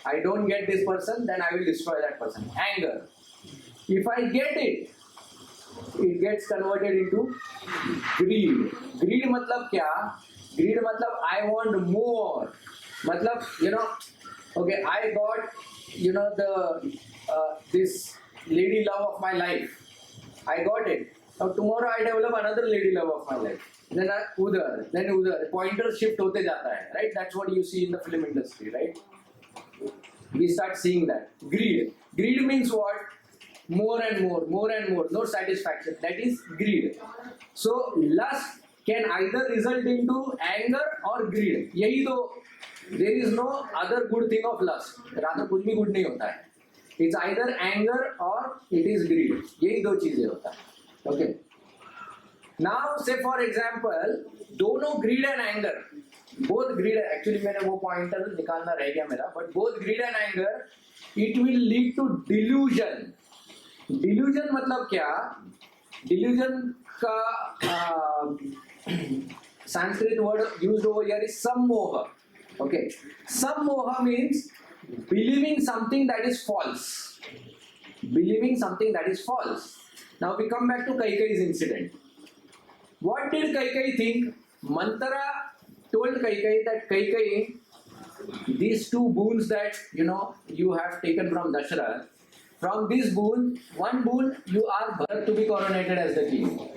I don't get this person, then I will destroy that person. Anger. If I get it, it gets converted into greed. Greed मतलब क्या? Greed मतलब I want more. मतलब okay, I got the this lady love of my life. I got it. Now tomorrow I develop another lady love of my life. Then udhar. Pointers shift hote jata hai, right? That's what you see in the film industry, right? We start seeing that. Greed. Greed means what? More and more. No satisfaction. That is greed. So lust can either result into anger or greed. यही दो. There is no other good thing of lust. Rather कुछ भी good नहीं होता है. It's either anger or it is greed. यही दो चीजें होता है. Okay. Now say for example, दोनों greed and anger, both greed, actually मैंने वो pointer निकालना रह गया मेरा, but both greed and anger, it will lead to delusion. Delusion मतलब क्या? Delusion का Sanskrit word used over here is sammoha. Okay, sammoha means believing something that is false. Believing something that is false. Now we come back to Kaikeyi's incident. What did Kaikeyi think? Manthara told Kaikeyi that Kaikeyi, these two boons that you have taken from Dasharath, from this boon, one boon you ask Bharat to be coronated as the king.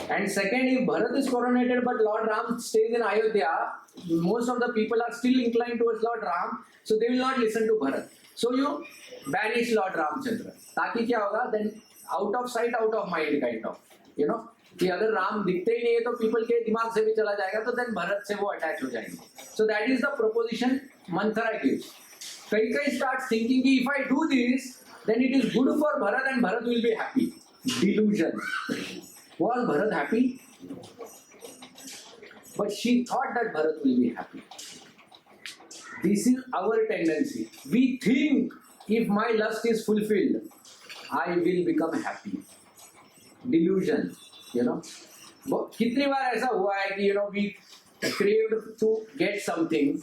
And second, if Bharat is coronated but Lord Ram stays in Ayodhya, most of the people are still inclined towards Lord Ram, so they will not listen to Bharat. So you banish Lord Ramchandra. ताकि क्या होगा? Then out of sight, out of mind kind of. कि अगर राम दिखते ही नहीं है तो people के दिमाग से भी चला जाएगा तो देन भरत से वो अटैच हो जाएंगे. So that is the proposition Manthara gives. Kaikeyi starts thinking कि if I do this, then it is good for Bharat and Bharat will be happy. Delusion. Was Bharat happy? But she thought that Bharat will be happy. This is our tendency. We think if my lust is fulfilled, I will become happy. Delusion. कितनी बार ऐसा हुआ है कि we craved to get something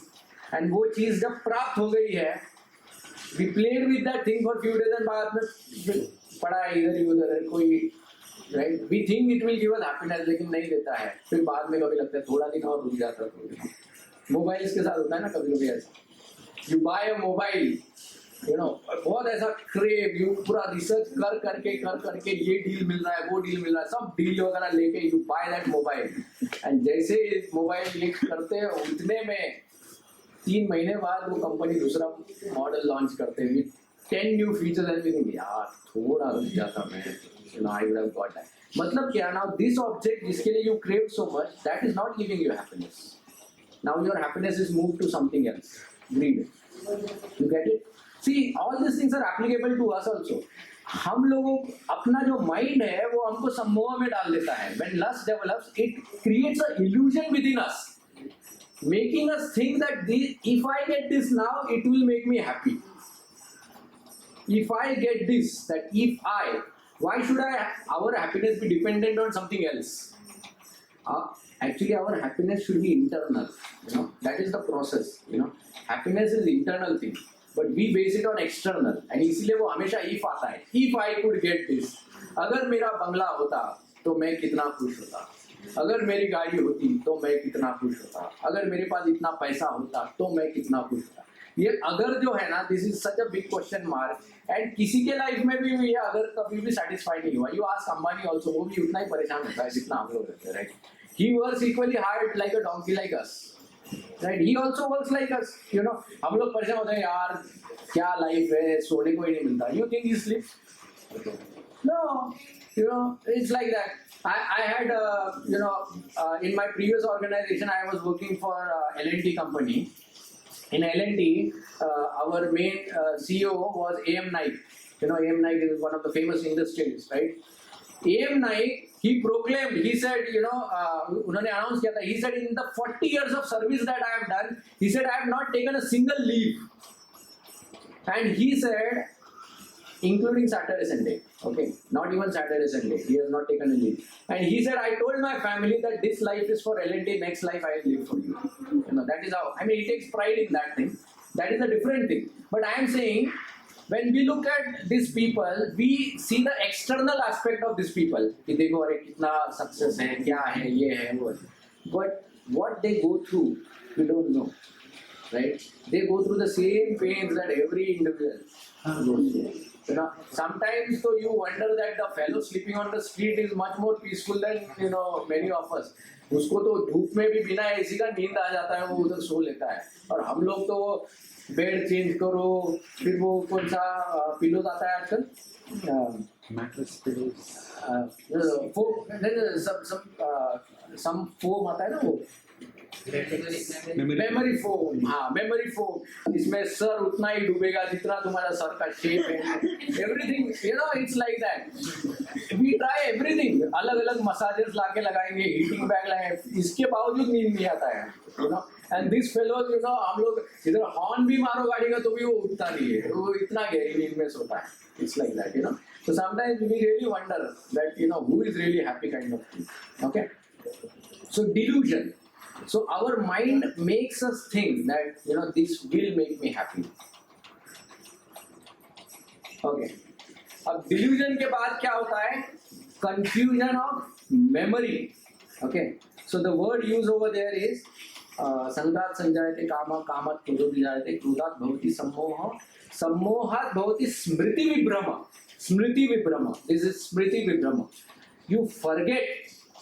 and वो चीज जब प्राप्त हो गई है, we played with that thing for few days and बाद में पड़ा इधर ही उधर कोई, right? We think it will give us happiness लेकिन नहीं देता है. फिर बाद में कभी लगता है थोड़ा दिन और रुक जाता है. मोबाइल्स के साथ होता है ना कभी ऐसा. You buy a mobile, बहुत ऐसा क्रेव, यू पूरा रिसर्च करके ये डील मिल रहा है, वो डील मिल रहा है, सब डील वगैरह लेके you by that mobile. And जैसे मोबाइल लिंक करते हैं उतने में 3 महीने बाद वो कंपनी दूसरा मॉडल लॉन्च करते हैं with 10 new features and we यार थोड़ा रुक जाता मैं, I would have got that. मतलब क्या? नाउ दिस ऑब्जेक्ट जिसके लिए you crave so much, that is not giving you happiness. Now your happiness is move to something else. Greed. You get it? See, all these things are applicable to us also. हम लोगों अपना जो mind है वो हमको सम्मोह में डाल देता है. When lust develops, it creates an illusion within us, making us think that if I get this now, it will make me happy. If I get this, why should our happiness be dependent on something else? Actually, our happiness should be internal. That is the process. Happiness is internal thing. But we base it on external, and इसलिए वो हमेशा if आता है. If I could get this, अगर मेरा बंगला होता तो मैं कितना खुश होता, अगर मेरी गाड़ी होती तो मैं कितना खुश होता, अगर मेरे पास इतना पैसा होता तो मैं कितना खुश होता. ये अगर जो है ना, this is such a big question mark. And किसी के लाइफ में भी ये अगर कभी भी सेटिस्फाई नहीं हुआ. यू आस्क अंबानी ऑल्सो, वो भी उतना ही परेशान होता है जितना हम लोग रहते हैं, right? He works equally hard like a donkey like us, right? He also works like us. हम लोग परेशान होते हैं यार क्या लाइफ है, सोने को ही नहीं मिलता. You think he sleep? No, it's like that. I had in my previous organization I was working for L&T company. In L&T, our main CEO was A.M. Naik. A.M. Naik is one of the famous industrialists, right? A.M. Naik, he proclaimed, he said, उन्होंने announce किया था, he said in the 40 years of service that I have done, he said I have not taken a single leave. And he said, including Saturday, Sunday, okay, not even Saturday, Sunday, he has not taken a leave. And he said, I told my family that this life is for L&T, next life I will live for you. That is how, he takes pride in that thing. That is a different thing. But I am saying, when we look at these people, we see the external aspect of these people. कि देखो अरे कितना success है, क्या है, ये है, वो. But what they go through, we don't know, right? They go through the same pains that every individual goes through. You know, sometimes so you wonder that the fellow sleeping on the street is much more peaceful than many of us. उसको तो धूप में भी बिना AC का नींद आ जाता है, वो उधर सो लेता है. और हम लोग तो बेड चेंज करो, फिर वो कौन सा पिलो आता है आजकल, Mattress pillows. सम फोम आता है ना, वो मेमोरी फोम. हाँ, मेमोरी फोम. इसमें सर उतना ही डूबेगा जितना तुम्हारा सर का शेप है. Everything it's like that. We try everything. अलग अलग मसाजेस लाके लगाएंगे, हीटिंग बैग लगाएंगे, इसके बावजूद नींद नहीं आता है. एंड दिस फेलोज हम लोग इधर हॉर्न भी मारो गाड़ी का तो भी वो उठता नहीं है, वो इतना गहरी नींद में सोता है. It's like that. So sometimes we really wonder that who is really happy kind of thing. Okay. So delusion. So our mind makes us think that this will make me happy. Okay. अब delusion के बाद क्या होता है? Confusion of memory. Okay. So the word used over there is संघात संजायते कामा, कामात् क्रोधो विजायते, क्रोधात् भवति सम्मोह, सम्मोहात् भवति स्मृति विभ्रम. Smriti Vibhrama. This is Smriti Vibhrama. You forget,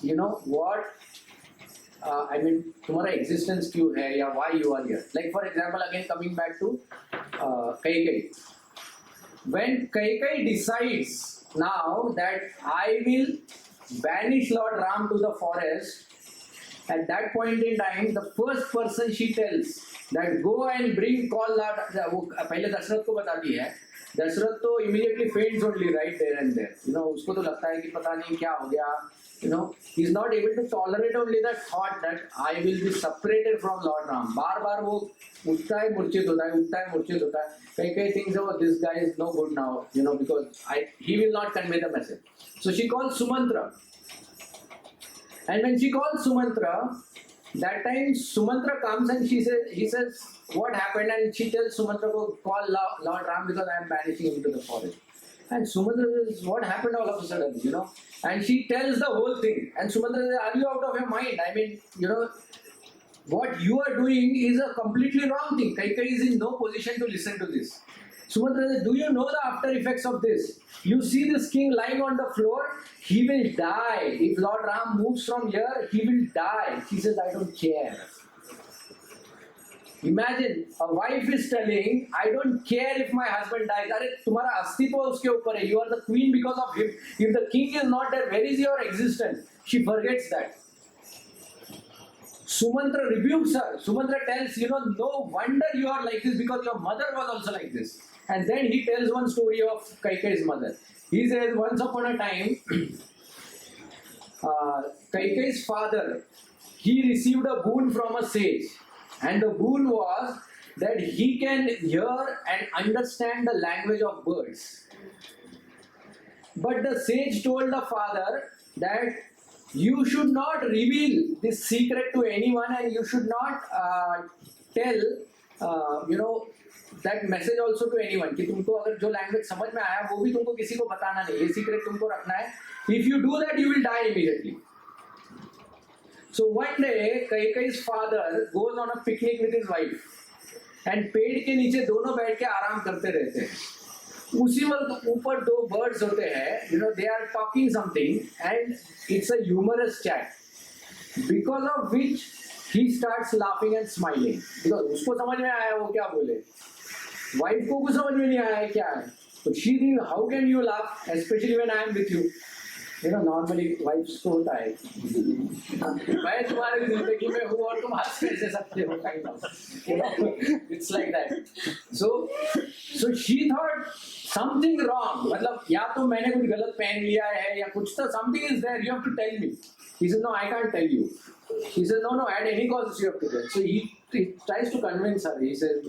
what, तुम्हारा existence क्यों है या why you are here. Like for example, again coming back to Kaikai. When Kaikai decides now that I will banish Lord Ram to the forest, at that point in time, the first person she tells that go and call Lord. वो पहले दशरथ को बताती है. दशरथ तो immediately faints only right there and there. उसको तो लगता है कि पता नहीं क्या हो गया. He is not able to tolerate only the thought that I will be separated from Lord Ram. बार बार वो उठता है मूर्छित होता है, उठता है मूर्छित होता है. कई things about this guy is no good now, because he will not convey the message. So she calls Sumantra. And when she calls Sumantra, that time Sumantra comes and he says, what happened? And she tells Sumantra to call Lord Ram because I am banishing him to the forest. And Sumantra says, what happened all of a sudden, And she tells the whole thing. And Sumantra says, are you out of your mind? What you are doing is a completely wrong thing. Kaikai is in no position to listen to this. Sumantra says, do you know the after effects of this? You see this king lying on the floor, he will die. If Lord Ram moves from here, he will die. She says, I don't care. Imagine, a wife is telling, I don't care if my husband dies. Arey, तुम्हारा अस्तित्व उसके ऊपर है. You are the queen because of him. If the king is not there, where is your existence? She forgets that. Sumantra rebukes her. Sumantra tells, no wonder you are like this because your mother was also like this. And then he tells one story of Kaikai's mother. He says, once upon a time, Kaikai's father, he received a boon from a sage. And the boon was that he can hear and understand the language of birds. But the sage told the father that you should not reveal this secret to anyone and you should not tell, that message also to anyone. कि तुमको अगर जो language समझ में आया वो भी तुमको किसी को बताना नहीं. ये secret तुमको रखना है. If you do that, you will die immediately. So one day, Kaikai's father goes on a picnic with his wife. And पेड़ के नीचे दोनों बैठ के आराम करते रहते हैं. उसी वक्त ऊपर दो birds होते हैं. They are talking something and it's a humorous chat. Because of which he starts laughing and smiling. Because उसको समझ में आया वो क्या बोले. Wife को कुछ समझ में नहीं आया क्या है. But she thinks, how can you laugh, especially when I am with you? Normally wives को होता है. मैं तुम्हारी जिंदगी में हूँ और तुम हंस कैसे सकते हो, kind of. It's like that. So she thought something wrong. मतलब या तो मैंने कुछ गलत पहन लिया है या कुछ तो something is there. You have to tell me. He said, no, I can't tell you. He said, no, at any cost you have to tell. So he tries to convince her. He says,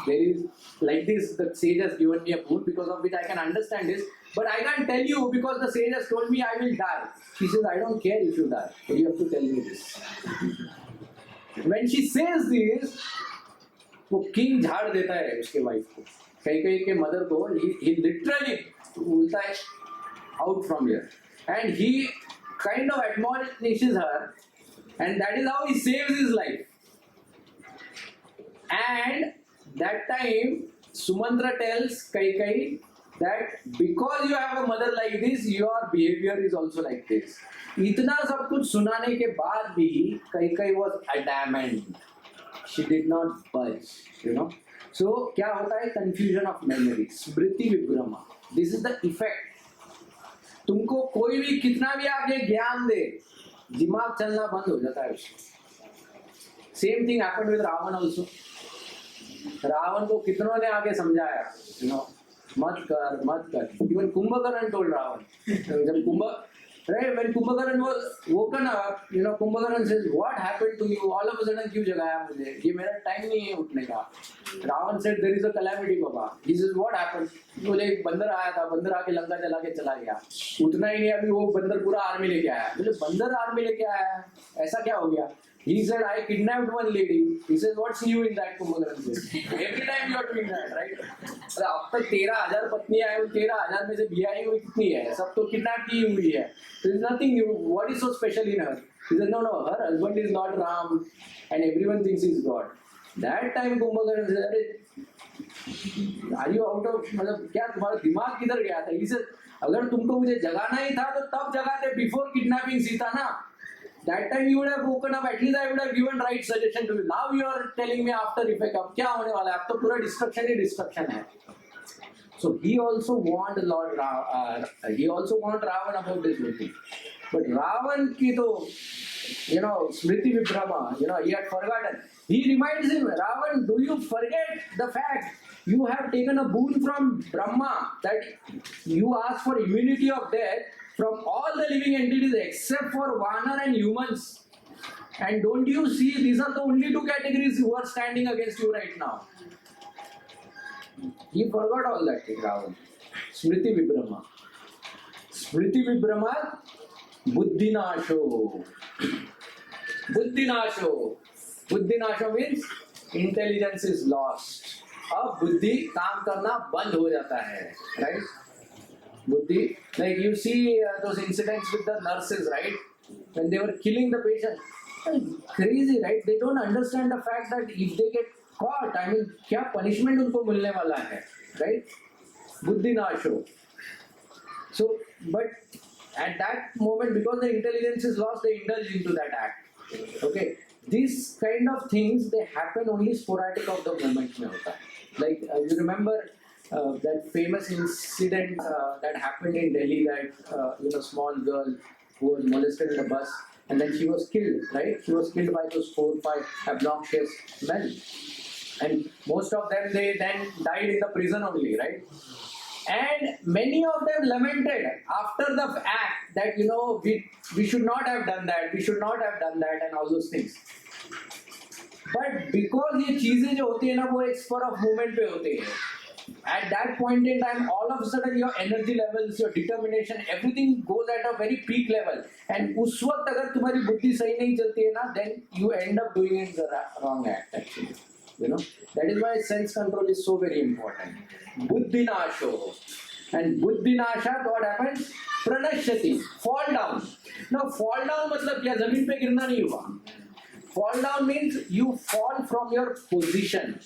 there is like this, the sage has given me a boon because of which I can understand this, but I can't tell you because the sage has told me I will die. She says, I don't care if you die, but you have to tell me this. When she says this, वो king झाड़ देता है उसके wife को. कई के mother को, he literally बोलता है out from here, and he kind of admonishes her, and that is how he saves his life. And that time, Sumantra tells Kaikai that because you have a mother like this, your behavior is also like this. इतना सब कुछ सुनाने के बाद भी कई was adamant. She did not budge, you know. So क्या होता है? Confusion of memory, Smriti विभ्रम. This is the effect. तुमको कोई भी कितना भी आगे ज्ञान दे, दिमाग चलना बंद हो जाता है उसको. Same thing happened with Ravan also. Ravan को कितनों ने आगे समझाया, you know, मत कर. Even Kumbhakaran told Ravan. जब right, when Kumbhakaran was woken up, you know, Kumbhakaran says, what happened to you? All of a sudden क्यों जगाया मुझे? ये मेरा टाइम नहीं है उठने का. Ravan said, there is a calamity, Baba. He says, what happened? बोले एक बंदर आया था, बंदर आके लंका जला के चला गया. उतना ही नहीं, अभी वो बंदर पूरा आर्मी लेके आया. बोले बंदर आर्मी लेके आया, ऐसा क्या हो गया? He said, I kidnapped one lady. He says, what's new in that? Kumbhakaran says. Every time you are doing that, right? अरे अब तक 13,000 पत्नियां हैं, 13,000 में से बियाही हुई कितनी है? सब तो किडनैप की हुई है. There is nothing new. What is so special in her? He said, no, her husband is not Ram, and everyone thinks he's God. That time Kumbhakaran said, अरे, are you out of? मतलब क्या तुम्हारा दिमाग किधर गया था? He said, अगर तुमको मुझे जगाना ही था तो तब जगाते before kidnapping सीता ना. That time you would have woken up. At least I would have given right suggestion to you. Now you are telling me after effect. अब क्या होने वाला है? अब तो पूरा destruction ही destruction है. So he also warned he also warned Ravan about this whole thing. But Ravan की तो, you know, smriti vibhrama, you know, he had forgotten. He reminds him, Ravan, do you forget the fact you have taken a boon from Brahma that you asked for immunity of death from all the living entities except for Vanar and humans. And don't you see, these are the only two categories who are standing against you right now. He forgot all that thing, Ravan. Smriti Vibhrama. Smriti Vibhrama, Buddhinasho. Buddhinasho. Buddhinasho means intelligence is lost. अब बुद्धि काम करना बंद हो जाता है, right? Buddhi, like you see those incidents with the nurses, right? When they were killing the patient, crazy, right? They don't understand the fact that if they get caught, I mean, क्या punishment उनको मिलने वाला है, right? बुद्धि नाश हो. So, but at that moment, because the intelligence is lost, they indulge into that act. Okay, these kind of things they happen only sporadic of the moment में होता है. Like you remember that famous incident that happened in Delhi, that you know, small girl who was molested in the bus and then she was killed, right? She was killed by those 4 or 5 obnoxious men, and most of them they then died in the prison only, right? And many of them lamented after the act that, you know, we should not have done that, we should not have done that, and all those things. But because ये चीजें जो होती है ना, वो एक spur of movement पे होती है. At that point in time, all of a sudden your energy levels, your determination, everything goes at a very peak level. And उस वक्त अगर तुम्हारी बुद्धि सही नहीं चलती है ना, then you end up doing it the wrong act actually. You know, that is why self-control is so very important. Buddhi nasho. And buddhi nasha, what happens? Pranashyati. Fall down. Now, fall down मतलब क्या, जमीन पे गिरना नहीं हुआ. Fall down means you fall from your position.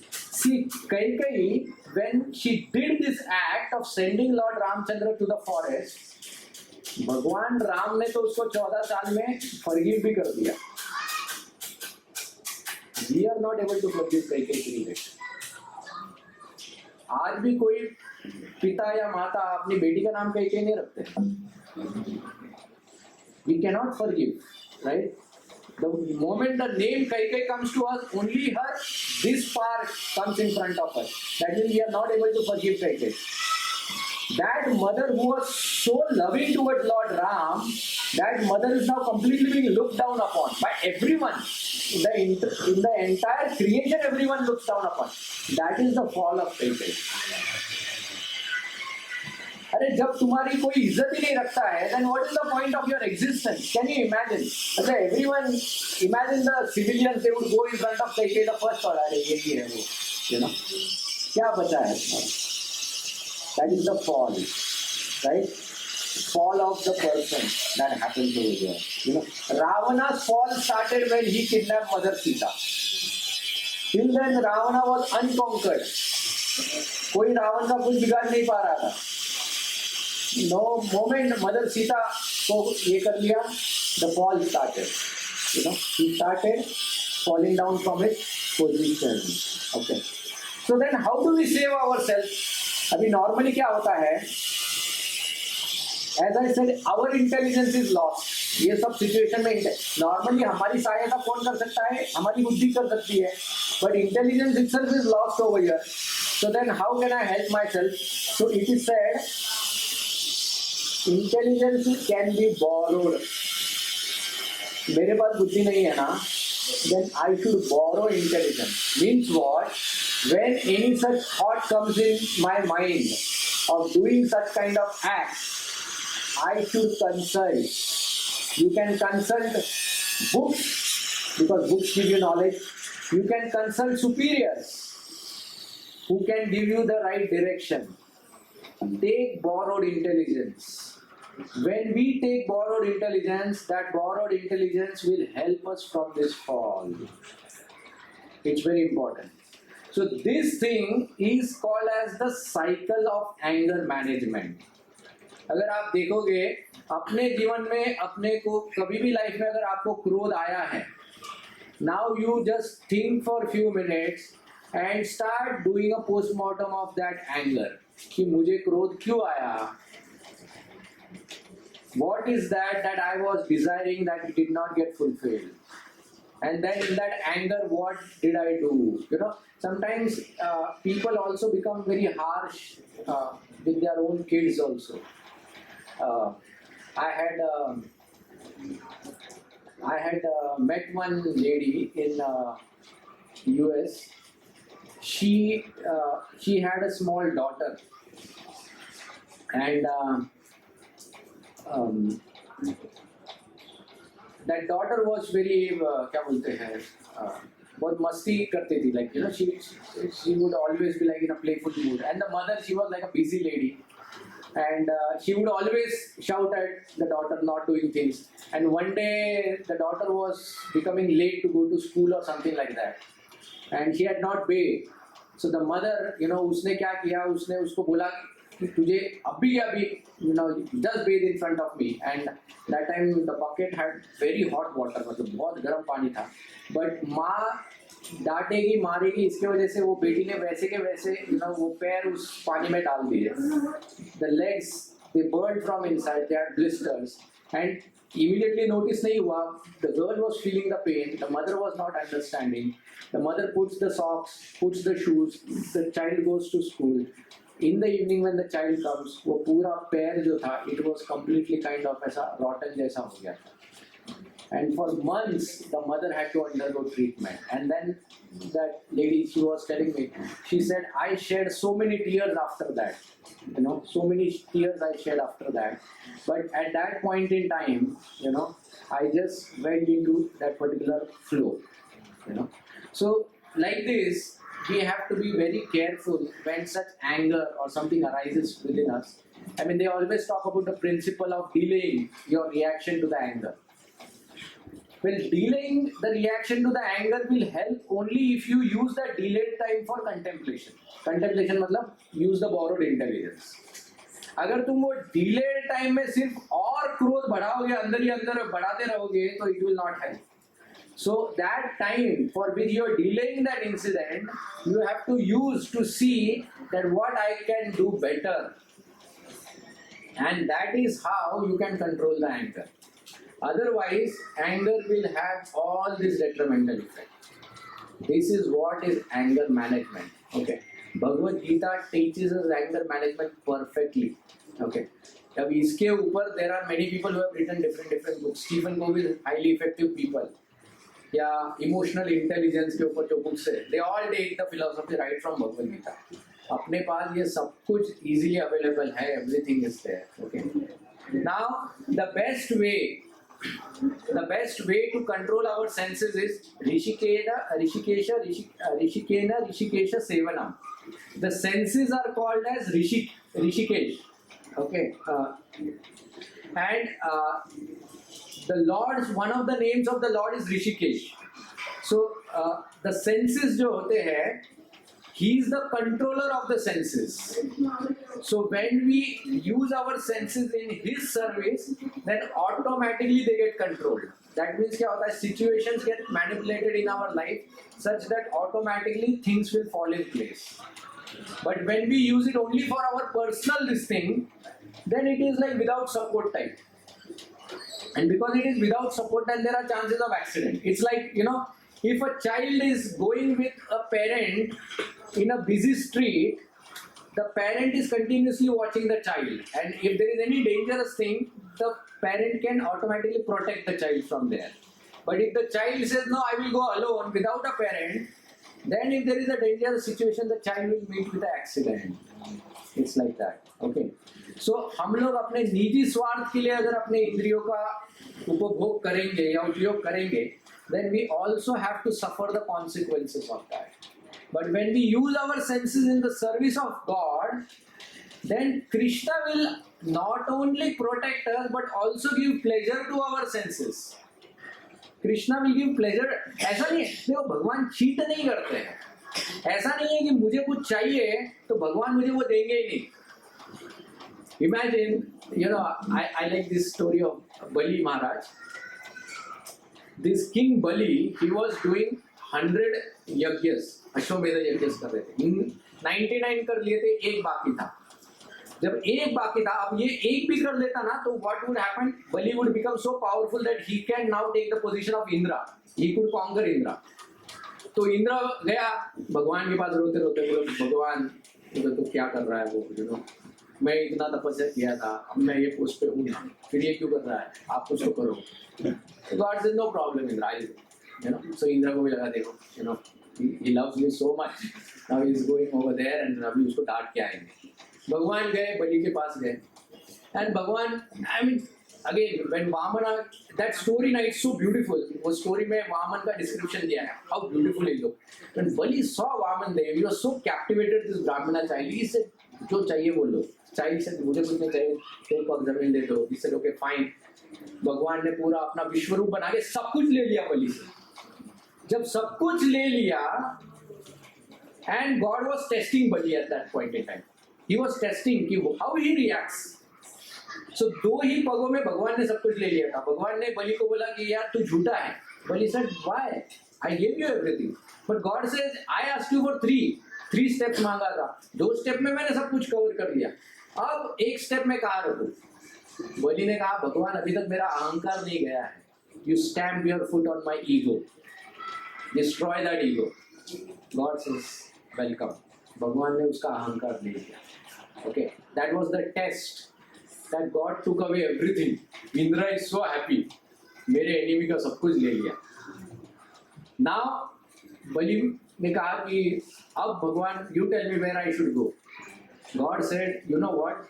See, Kaikeyi, when she did this act of sending Lord Ramchandra to the forest, भगवान राम ने तो उसको 14 साल में forgive भी कर दिया. We are not able to forgive Kaikeyi. आज भी कोई पिता या माता अपनी बेटी का नाम कैकेयी नहीं रखते. We cannot forgive, right? The moment the name Kaikeyi comes to us, only her, this part comes in front of us. That means we are not able to forgive Kaikeyi. That mother who was so loving towards Lord Ram, that mother is now completely being looked down upon by everyone. In the entire creation, everyone looks down upon. That is the fall of Kaikeyi. अरे जब तुम्हारी कोई इज्जत ही नहीं रखता है, then what is the point of your existence? Can you imagine? अच्छा, everyone imagine the civilians, they would go in front of Kaikeyi the first और अरे यही है वो, you know, क्या बचा है? That is the fall, right? Fall of the person that happens over there. You know, Ravana's fall started when he kidnapped Mother Sita. Till then, Ravana was unconquered. कोई रावण का कुछ बिगाड़ नहीं पा रहा था. नो मोमेंट मदर सीता को ये कर लिया, the fall started. You know he started falling down from his position. Okay. So then how do we save ourselves? अभी normally क्या होता है? As I said, our intelligence is lost. ये सब situation में normally हमारी सहायता कौन कर सकता है? हमारी बुद्धि कर सकती है. But intelligence itself is lost over here. So then how can I help myself? So it is said, intelligence can be borrowed. मेरे पास बुद्धि नहीं है ना, then I should borrow intelligence. Means what? When any such thought comes in my mind of doing such kind of act, I should consult. You can consult books because books give you knowledge. You can consult superiors who can give you the right direction. Take borrowed intelligence. When we take borrowed intelligence, that borrowed intelligence will help us from this fall. It's very important. So this thing is called as the cycle of anger management. अगर आप देखोगे अपने जीवन में अपने को कभी भी लाइफ में अगर आपको क्रोध आया है, now you just think for few minutes and start doing a postmortem of that anger. कि मुझे क्रोध क्यों आया? What is that I was desiring that it did not get fulfilled? And then in that anger, what did I do? You know, sometimes people also become very harsh with their own kids also. I had met one lady in US. She had a small daughter, and that daughter was very क्या बोलते हैं बहुत मस्ती करती थी, like you know she would always be like in a playful mood, and the mother, she was like a busy lady, and she would always shout at the daughter not doing things, and one day the daughter was becoming late to go to school or something like that, and she had not bathed. So the mother, you know, उसने क्या किया, उसने उसको बोला कि तुझे अभी you know, just bathe in front of me, and that time the bucket had very hot water, मतलब बहुत गर्म पानी था, but माँ डांटेगी मारेगी, इसके वजह से वो बेटी ने वैसे के वैसे you know वो पैर उस पानी में डाल दिए. The legs, they burned from inside, they had blisters, and immediately notice नहीं हुआ. The girl was feeling the pain, the mother was not understanding. The mother puts the socks, puts the shoes, the child goes to school. In the evening when the child comes, वो पूरा पैर जो था, it was completely kind of ऐसा rotten जैसा हो गया था. And for months, the mother had to undergo treatment. And then that lady, she was telling me, she said, I shed so many tears after that. You know, so many tears I shed after that. But at that point in time, you know, I just went into that particular flow. You know, so like this, we have to be very careful when such anger or something arises within us. I mean, they always talk about the principle of delaying your reaction to the anger. Well, delaying the reaction to the anger will help only if you use the delayed time for contemplation. Contemplation मतलब use the borrowed intelligence. अगर तुम वो delayed time में सिर्फ और क्रोध बढ़ाओगे, अंदर ही अंदर बढ़ाते रहोगे, तो it will not help. So that time for which you are delaying that incident, you have to use to see that what I can do better. And that is how you can control the anger. Otherwise, anger will have all this detrimental effect. This is what is anger management. Okay. Bhagavad Gita teaches us anger management perfectly. Okay. Now, इसके ऊपर there are many people who have written different books. Stephen Covey, highly effective people. या emotional intelligence के ऊपर जो books है, they all take the philosophy right from Bhagavad Gita. अपने पास ये सब कुछ इजीली अवेलेबल है, everything is there. Okay. Now the best way to control our senses is Hrishikesh sevanam. The senses are called as Hrishikesh. Okay. And the Lord's, one of the names of the Lord is Rishikesh. So the senses जो होते हैं, He is the controller of the senses. So when we use our senses in His service, then automatically they get controlled. That means क्या होता है? Situations get manipulated in our life such that automatically things will fall in place. But when we use it only for our personal this thing, then it is like without support type. And because it is without support, then there are chances of accident. It's like, if a child is going with a parent in a busy street, the parent is continuously watching the child. And if there is any dangerous thing, the parent can automatically protect the child from there. But if the child says, no, I will go alone without a parent, then if there is a dangerous situation, the child will meet with an accident. It's like that. Okay. So हम लोग अपने निजी स्वार्थ के लिए अगर अपने इंद्रियों का उपभोग करेंगे या उपयोग करेंगे, then we also have to suffer the consequences of that. But when we use our senses in the service of God, then Krishna will not only protect us but also give pleasure to our senses. Krishna will give pleasure. ऐसा नहीं है, देखो भगवान cheat नहीं करते हैं. ऐसा नहीं है कि मुझे कुछ चाहिए तो भगवान मुझे वो देंगे ही नहीं. Imagine, I like this story of Bali Maharaj. This King Bali, he was doing 100 यज्ञस, अश्वमेध यज्ञस कर रहे थे. 99 कर लिए थे, एक बाकी था. जब एक बाकी था, अब ये एक भी कर लेता ना, तो what would happen? Bali would become so powerful that he can now take the position of Indra. He could conquer Indra. तो इंद्र गया भगवान के पास रोते रोते बोले, भगवान तो क्या कर रहा है वो, मैं इतना तपस्या किया था, अब मैं ये पोस्ट पे हूँ ना, फिर ये क्यों कर रहा है, आप कुछ तो करो. So God said, no problem, Indra, I'll do. So Indra को भी लगा, देखो, he loves me so much. Now he is going over there and अभी उसको डांट के आएंगे. भगवान गए, बलि के पास गए. And भगवान, I mean, again, when Vamana, that story, it's so beautiful. वो story में वामन का description दिया है. How beautiful it looked. When Bali saw Vaman there, he was so captivated this Brahmana child. He said, जो चाहिए बोलो. Child said, मुझे कुछ नहीं चाहिए, तेरे को जमीन दे दो. He said, okay, fine. भगवान ने पूरा अपना विश्वरूप बना के सब कुछ ले लिया बलि से. जब सब कुछ ले लिया, and God was testing Bali at that point in time. He was testing how he reacts. So दो ही पगों में भगवान ने सब कुछ ले लिया था. भगवान ने बलि को बोला कि यार तू झूठा है. Bali said, why? I gave you everything. But God says, I asked you for three steps मांगा था. 2 स्टेप में मैंने सब कुछ कवर कर दिया. अब एक स्टेप में कहाँ रुकूं? बलि ने कहा, भगवान अभी तक मेरा अहंकार नहीं गया है. You stamp your foot on my ego. Destroy that ego. God says, welcome. भगवान ने उसका अहंकार ले लिया. Okay, that was the test. That God took away everything. Indra is so happy. मेरे enemy का सब कुछ ले लिया. Now, बलि ने कहा कि अब भगवान, you tell me where I should go. God said, you know what?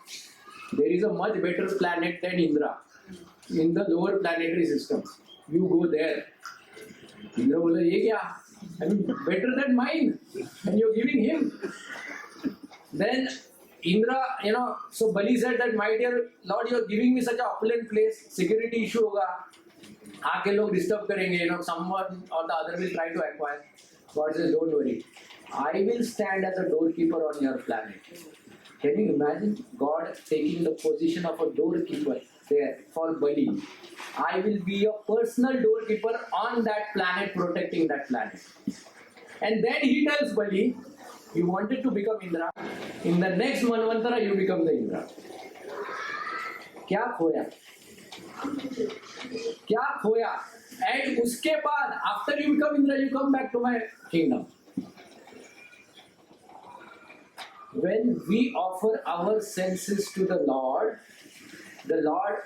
There is a much better planet than Indra in the lower planetary systems. You go there. Indra बोला, ये क्या? I mean, better than mine, and you're giving him. Then Indra, so Bali said that, my dear Lord, you're giving me such an opulent place. Security issue होगा. आके लोग disturb करेंगे. Someone or the other will try to acquire. God says, don't worry. I will stand as a doorkeeper on your planet. Can you imagine God taking the position of a doorkeeper there for Bali? I will be your personal doorkeeper on that planet, protecting that planet. And then he tells Bali, you wanted to become Indra. In the next Manvantara, you become the Indra. क्या खोया? क्या खोया? And उसके बाद, after you become Indra, you come back to my kingdom. When we offer our senses to the Lord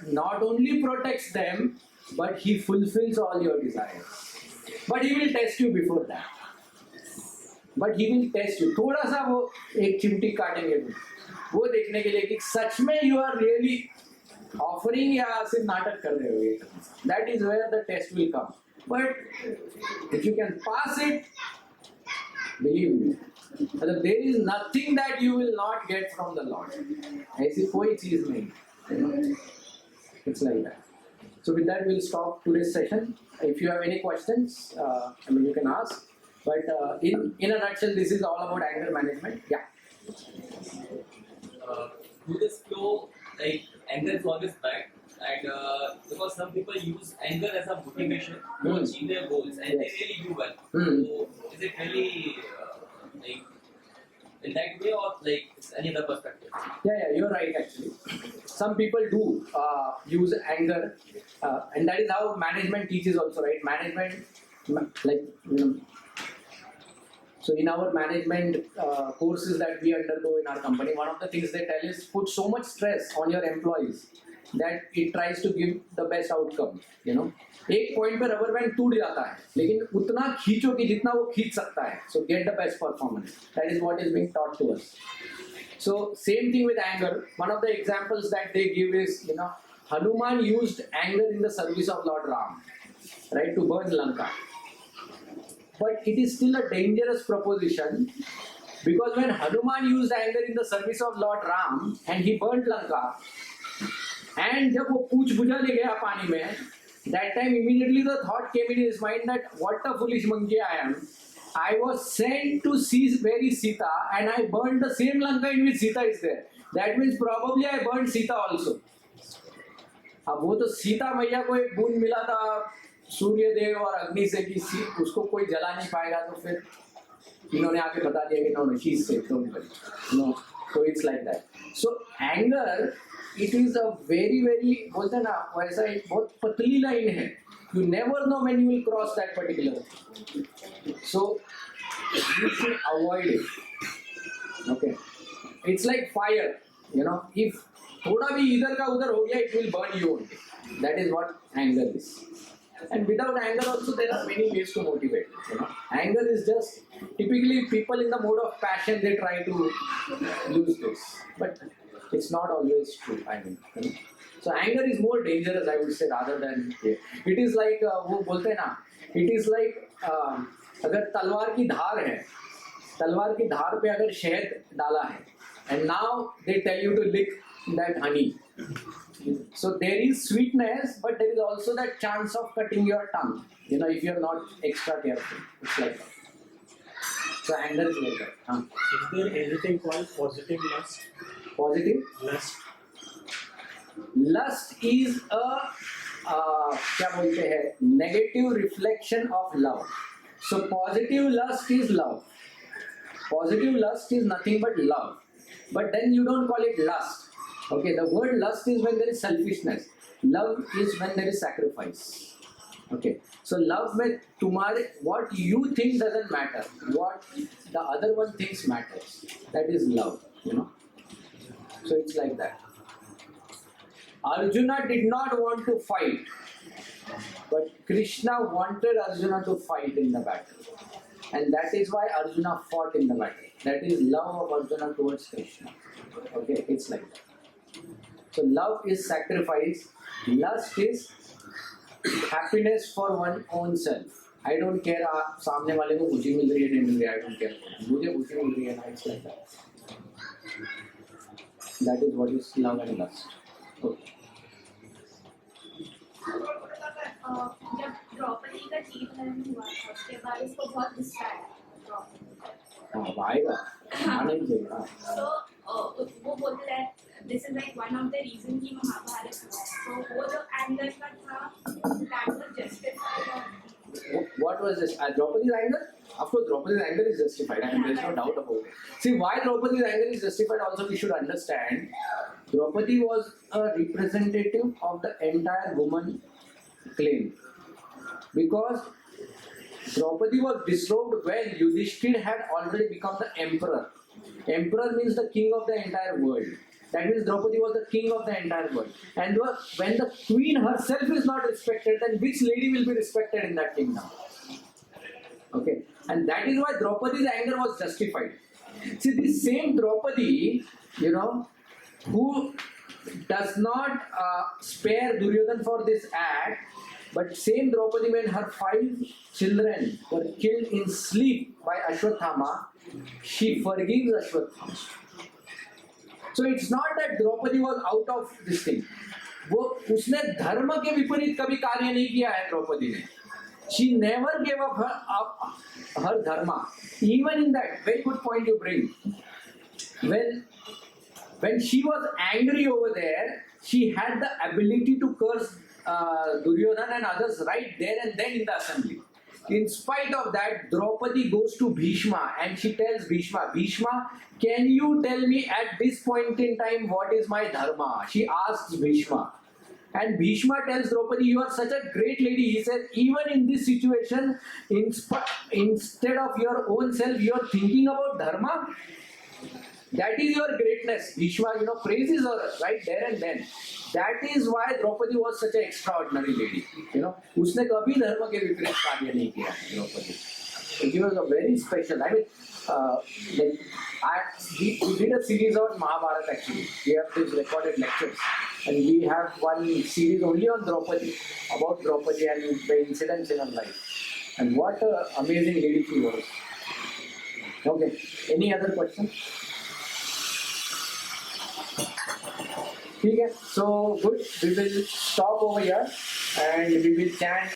not only protects them, but He fulfills all your desires. But He will test you before that. But He will test you. थोड़ा सा वो एक चिमटी काटेंगे वो देखने के लिए कि सच में you are really offering या सिर्फ नाटक कर रहे हो. That is where the test will come. But if you can pass it, believe me, there is nothing that you will not get from the Lord. ऐसी कोई चीज नहीं. It's like that. So with that, we'll stop today's session. If you have any questions, you can ask. But in a nutshell, this is all about anger management. Yeah. To this flow, like anger is always bad, and because some people use anger as a motivation to achieve their goals, and they really do well. So, is it really like in that way, or like it's any other perspective? Yeah, you're right actually. Some people do use anger, and that is how management teaches also, right? Management, like, so in our management courses that we undergo in our company, one of the things they tell is put so much stress on your employees that it tries to give the best outcome. एक point पे rubber band टूट जाता है, लेकिन उतना खींचो कि जितना वो खींच सकता है. So get the best performance. That is what is being taught to us. So same thing with anger. One of the examples that they give is, Hanuman used anger in the service of Lord Ram, right, to burn Lanka. But it is still a dangerous proposition, because when Hanuman used anger in the service of Lord Ram and he burnt Lanka, and जब वो पूछ बुझा ले गया पानी में, that time immediately the thought came in his mind that what a foolish monkey I am. I was sent to see where is Sita, and I burned the same Lanka in which Sita is there. That means probably I burned Sita also. अब वो तो सीता मैया को एक बूंद मिला था सूर्य देव और अग्नि से कि उसको कोई जला नहीं पाएगा, तो फिर इन्होंने आके बता दिया कि no she is safe, don't worry. No, so it's like that. So anger, it is a very very, बोलते हैं ना वैसा, एक बहुत पतली लाइन है. You never know when you will cross that particular, so you should avoid it. Okay, it's like fire, if थोड़ा भी इधर का उधर हो गया, it will burn you only. That is what anger is. And without anger also there are many ways to motivate. Anger is just typically people in the mode of passion, they try to use this, but it's not always true. I mean, so anger is more dangerous, I would say, rather than it is like वो बोलते हैं ना, it is like अगर तलवार की धार है, तलवार की धार पे अगर शहद डाला है, and now they tell you to lick that honey. So there is sweetness, but there is also that chance of cutting your tongue, if you are not extra careful. It's like that. So anger is like that. Is there anything called positive lust? Positive Lust. lust is a क्या बोलते हैं, negative reflection of love. So positive lust is love. Positive lust is nothing but love, but then you don't call it lust. Okay, the word lust is when there is selfishness. Love is when there is sacrifice. Okay, so love में तुम्हारे what you think doesn't matter, what the other one thinks matters. That is love, So it's like that. Arjuna did not want to fight, but Krishna wanted Arjuna to fight in the battle, and that is why Arjuna fought in the battle. That is love of Arjuna towards Krishna. Okay, it's like that. So love is sacrifice. Lust is happiness for one's own self. I don't care सामने वाले को खुशी मिल रही है नहीं मिल रही है. I don't care. मुझे खुशी मिल रही है ना. It's like that. That is what is love and lust. Okay. जब द्रौपदी का जीवन हुआ था, उसके बाद उसको बहुत गुस्सा आया. हाँ, आएगा. आना ही चाहिए. तो वो बोलते हैं this is like one of the reasons कि महाभारत हुआ. So वो जो anger का था, that was justified. What was this? Draupadi's anger? Of course, Draupadi's anger is justified, and there is no doubt about it. See, why Draupadi's anger is justified also we should understand. Draupadi was a representative of the entire woman claim, because Draupadi was disrobed when Yudhishthir had already become the emperor. Emperor means the king of the entire world. That means Draupadi was the king of the entire world. And when the queen herself is not respected, then which lady will be respected in that kingdom? Okay, and that is why Draupadi's anger was justified. See, this same Draupadi, who does not spare Duryodhan for this act, but same Draupadi, when her 5 children were killed in sleep by Ashwathama, she forgives Ashwathama. So it's not that Draupadi was out of this thing. वो उसने धर्म के विपरीत कभी कार्य नहीं किया है द्रौपदी ने. She never gave up her dharma. Even in that, very good point you bring. When she was angry over there, she had the ability to curse Duryodhana and others right there and then in the assembly. In spite of that, Draupadi goes to Bhishma and she tells Bhishma, Bhishma, can you tell me at this point in time what is my dharma? She asks Bhishma. And Bhishma tells Draupadi, you are such a great lady. He says, even in this situation, instead of your own self, you are thinking about dharma. That is your greatness. Bhishma, praises her right there and then. That is why Draupadi was such an extraordinary lady. उसने कभी धर्म के विपरीत कार्य नहीं किया Draupadi. She was a very special. I mean, we did a series on Mahabharata actually. We have these recorded lectures, and we have one series only on Draupadi, about Draupadi and the incidents in her life. And what an amazing lady she was. Okay. Any other question? ठीक है, so good. We will stop over here and we will chant